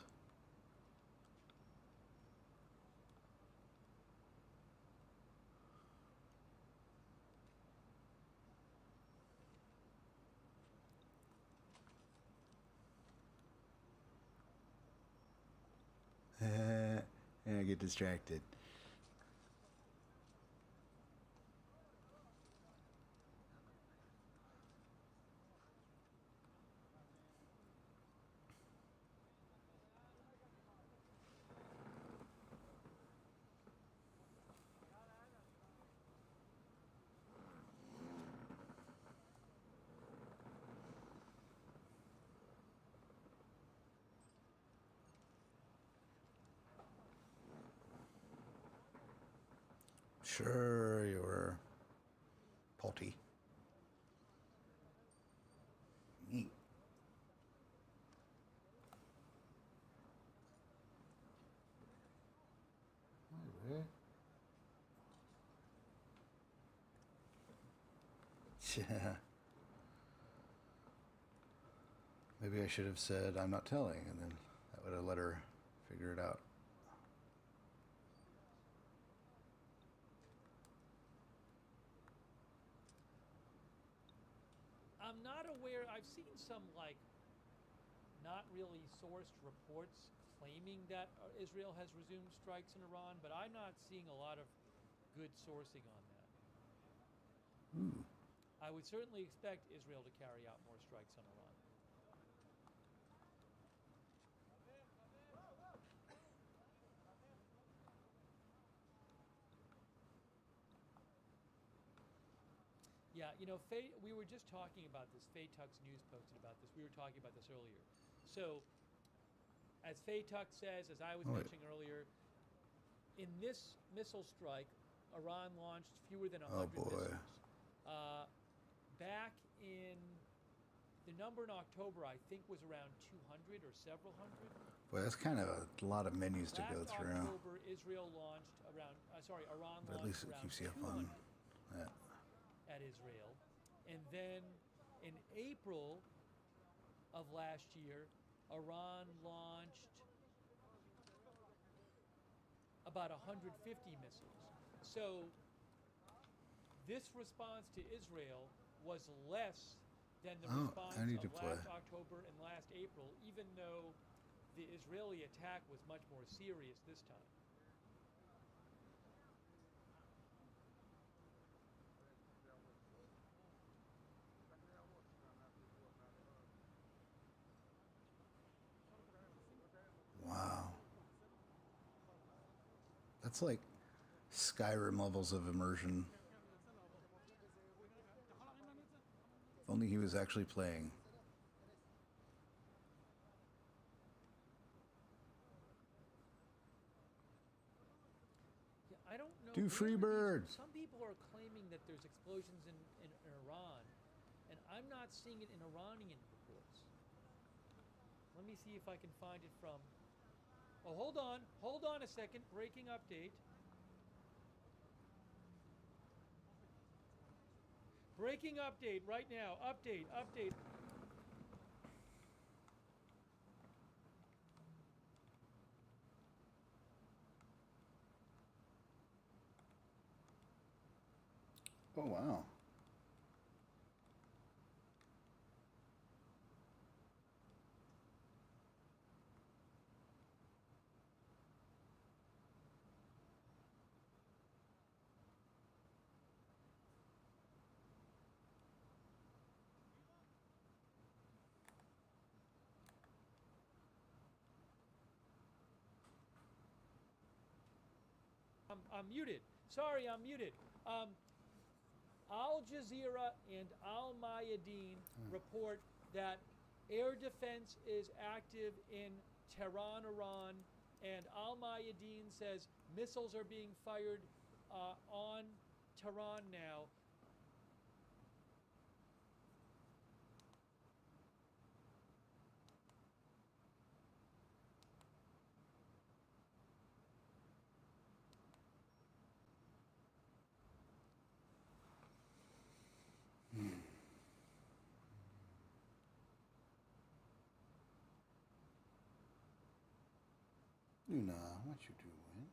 Speaker 1: I get distracted. Sure, you're potty. Neat. Alright. Yeah. Maybe I should have said I'm not telling, and then that would have let her figure it out.
Speaker 2: I'm not aware, I've seen some not really sourced reports claiming that Israel has resumed strikes in Iran, but I'm not seeing a lot of good sourcing on that.
Speaker 1: Ooh.
Speaker 2: I would certainly expect Israel to carry out more strikes on Iran. Yeah, we were just talking about this. Faye Tuck's news posted about this. We were talking about this earlier. So, as Faye Tuck says, as I was mentioning earlier, in this missile strike, Iran launched fewer than 100 missiles. Back in the number in October, I think, was around 200 or several hundred.
Speaker 1: Boy, that's kind of a lot of menus to go through.
Speaker 2: Last October, Iran launched
Speaker 1: But at least it
Speaker 2: around
Speaker 1: keeps you
Speaker 2: 200
Speaker 1: fun. Yeah.
Speaker 2: at Israel. And then in April of last year, Iran launched about 150 missiles. So this response to Israel was less than the response of last October and last April, even though the Israeli attack was much more serious this time.
Speaker 1: Wow. That's like Skyrim levels of immersion. If only he was actually playing.
Speaker 2: Yeah, I don't know.
Speaker 1: Do Freebird.
Speaker 2: Some people are claiming that there's explosions in Iran, and I'm not seeing it in Iranian reports. Let me see if I can find it from... Oh, hold on a second. Breaking update. Breaking update right now. Update.
Speaker 1: Oh, wow.
Speaker 2: I'm muted. Sorry, I'm muted. Al Jazeera and Al Mayadeen report that Air defense is active in Tehran, Iran, and Al-Mayadeen says missiles are being fired on Tehran now.
Speaker 1: Luna, what you doing?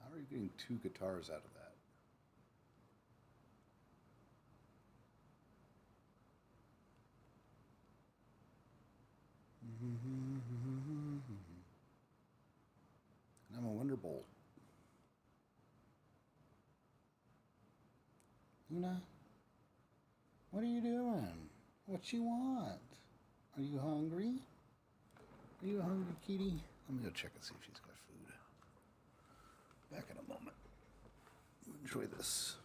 Speaker 1: How are you getting 2 guitars out of that? And I'm a Wonderbolt. Luna, what are you doing? What you want? Are you hungry? Are you hungry, kitty? Let me go check and see if she's got food. Back in a moment. Enjoy this.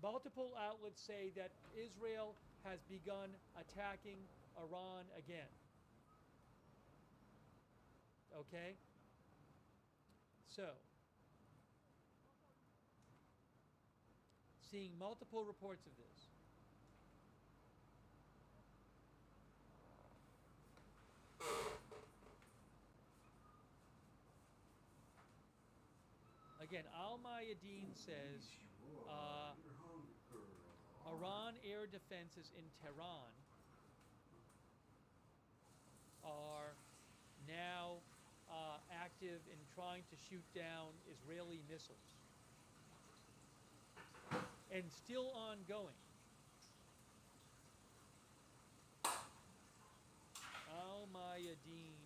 Speaker 2: Multiple outlets say that Israel has begun attacking Iran again. Okay? So, seeing multiple reports of this. Again, Al-Mayadeen says Iran air defenses in Tehran are now active in trying to shoot down Israeli missiles. And still ongoing. Al-Mayadeen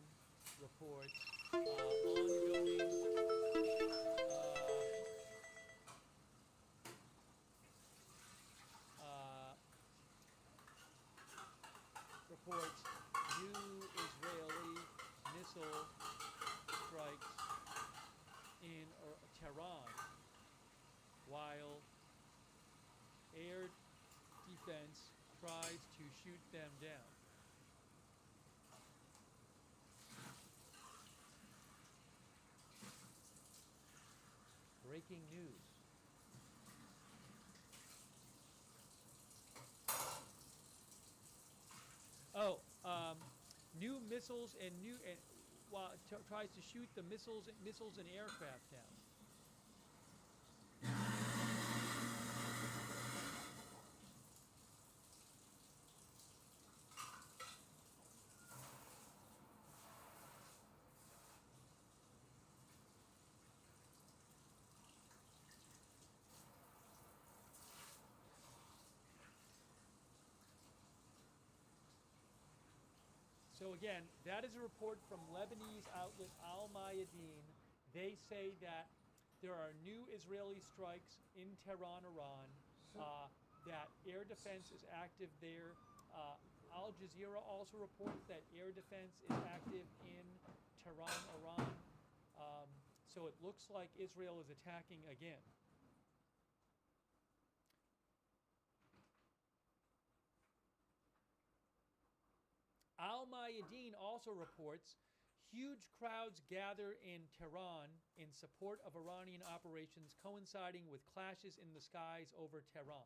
Speaker 2: reports ongoing reports new Israeli missile strikes in Tehran, while air defense tries to shoot them down. Breaking news. Oh, new missiles and tries to shoot the missiles and aircraft down. So again, that is a report from Lebanese outlet Al-Mayadeen. They say that there are new Israeli strikes in Tehran, Iran, that air defense is active there. Al Jazeera also reports that air defense is active in Tehran, Iran. So it looks like Israel is attacking again. Al-Mayadeen also reports huge crowds gather in Tehran in support of Iranian operations, coinciding with clashes in the skies over Tehran.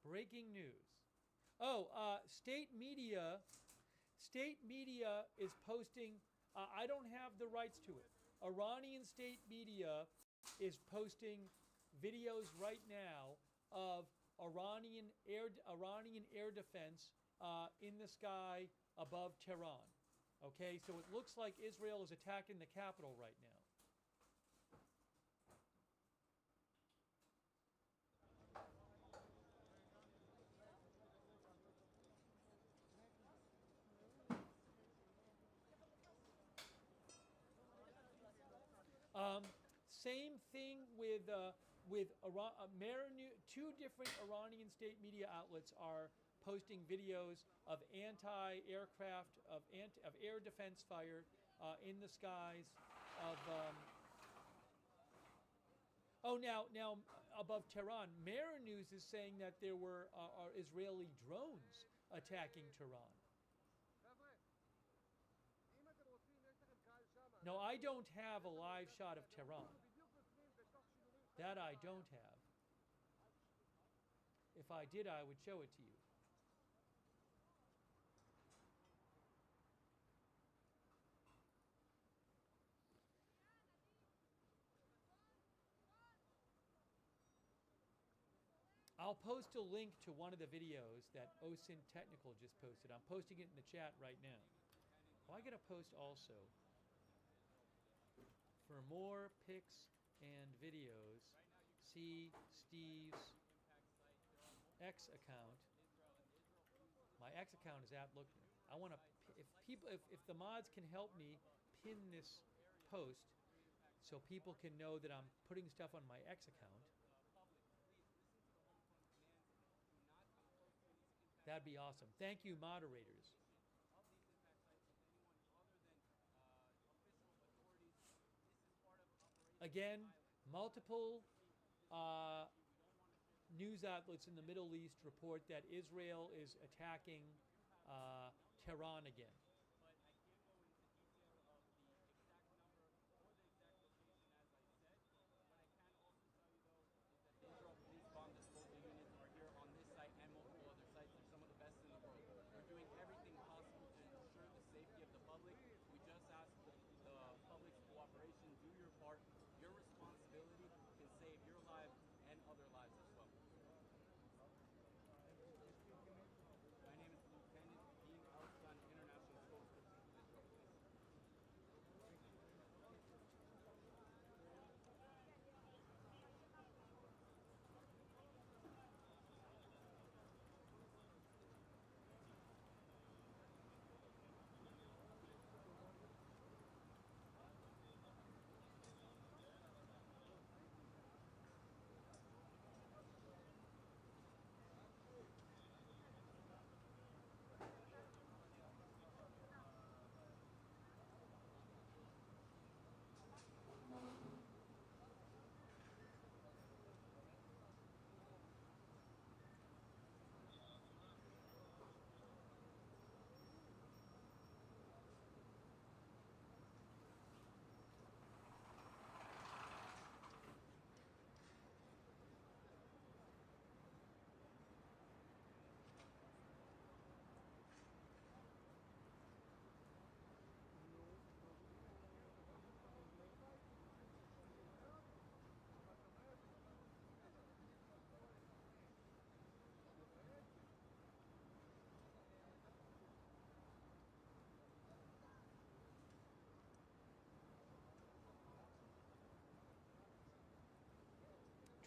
Speaker 2: Breaking news. Oh, state media is posting, I don't have the rights to it. Iranian state media is posting videos right now of Iranian air defense in the sky above Tehran. Okay, so it looks like Israel is attacking the capital right now. Same thing with two different Iranian state media outlets are posting videos of anti-aircraft, of air defense fire in the skies of. Now above Tehran, Mera News is saying that there were Israeli drones attacking Tehran. No, I don't have a live shot of Tehran. That I don't have. If I did, I would show it to you. I'll post a link to one of the videos that OSINT Technical just posted. I'm posting it in the chat right now. Oh, I got to post also. For more pics and videos, see Steve's X account. My X account is @Lookner. I want to, if the mods can help me pin this post so people can know that I'm putting stuff on my X account, that'd be awesome. Thank you, moderators. Again, multiple news outlets in the Middle East report that Israel is attacking Tehran again.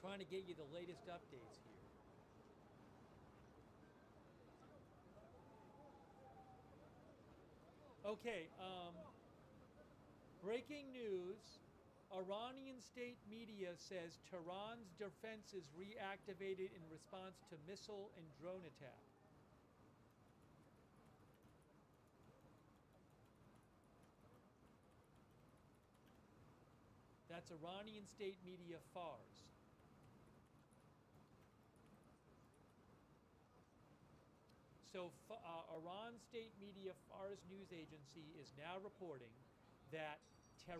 Speaker 2: Trying to get you the latest updates here. Okay, breaking news. Iranian state media says Tehran's defenses reactivated in response to missile and drone attack. That's Iranian state media Fars. So Iran state media Fars news agency is now reporting that the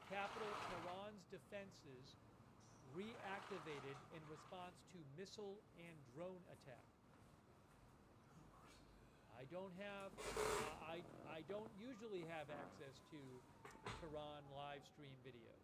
Speaker 2: capital Tehran's defenses reactivated in response to missile and drone attack. I don't usually have access to Tehran live stream videos.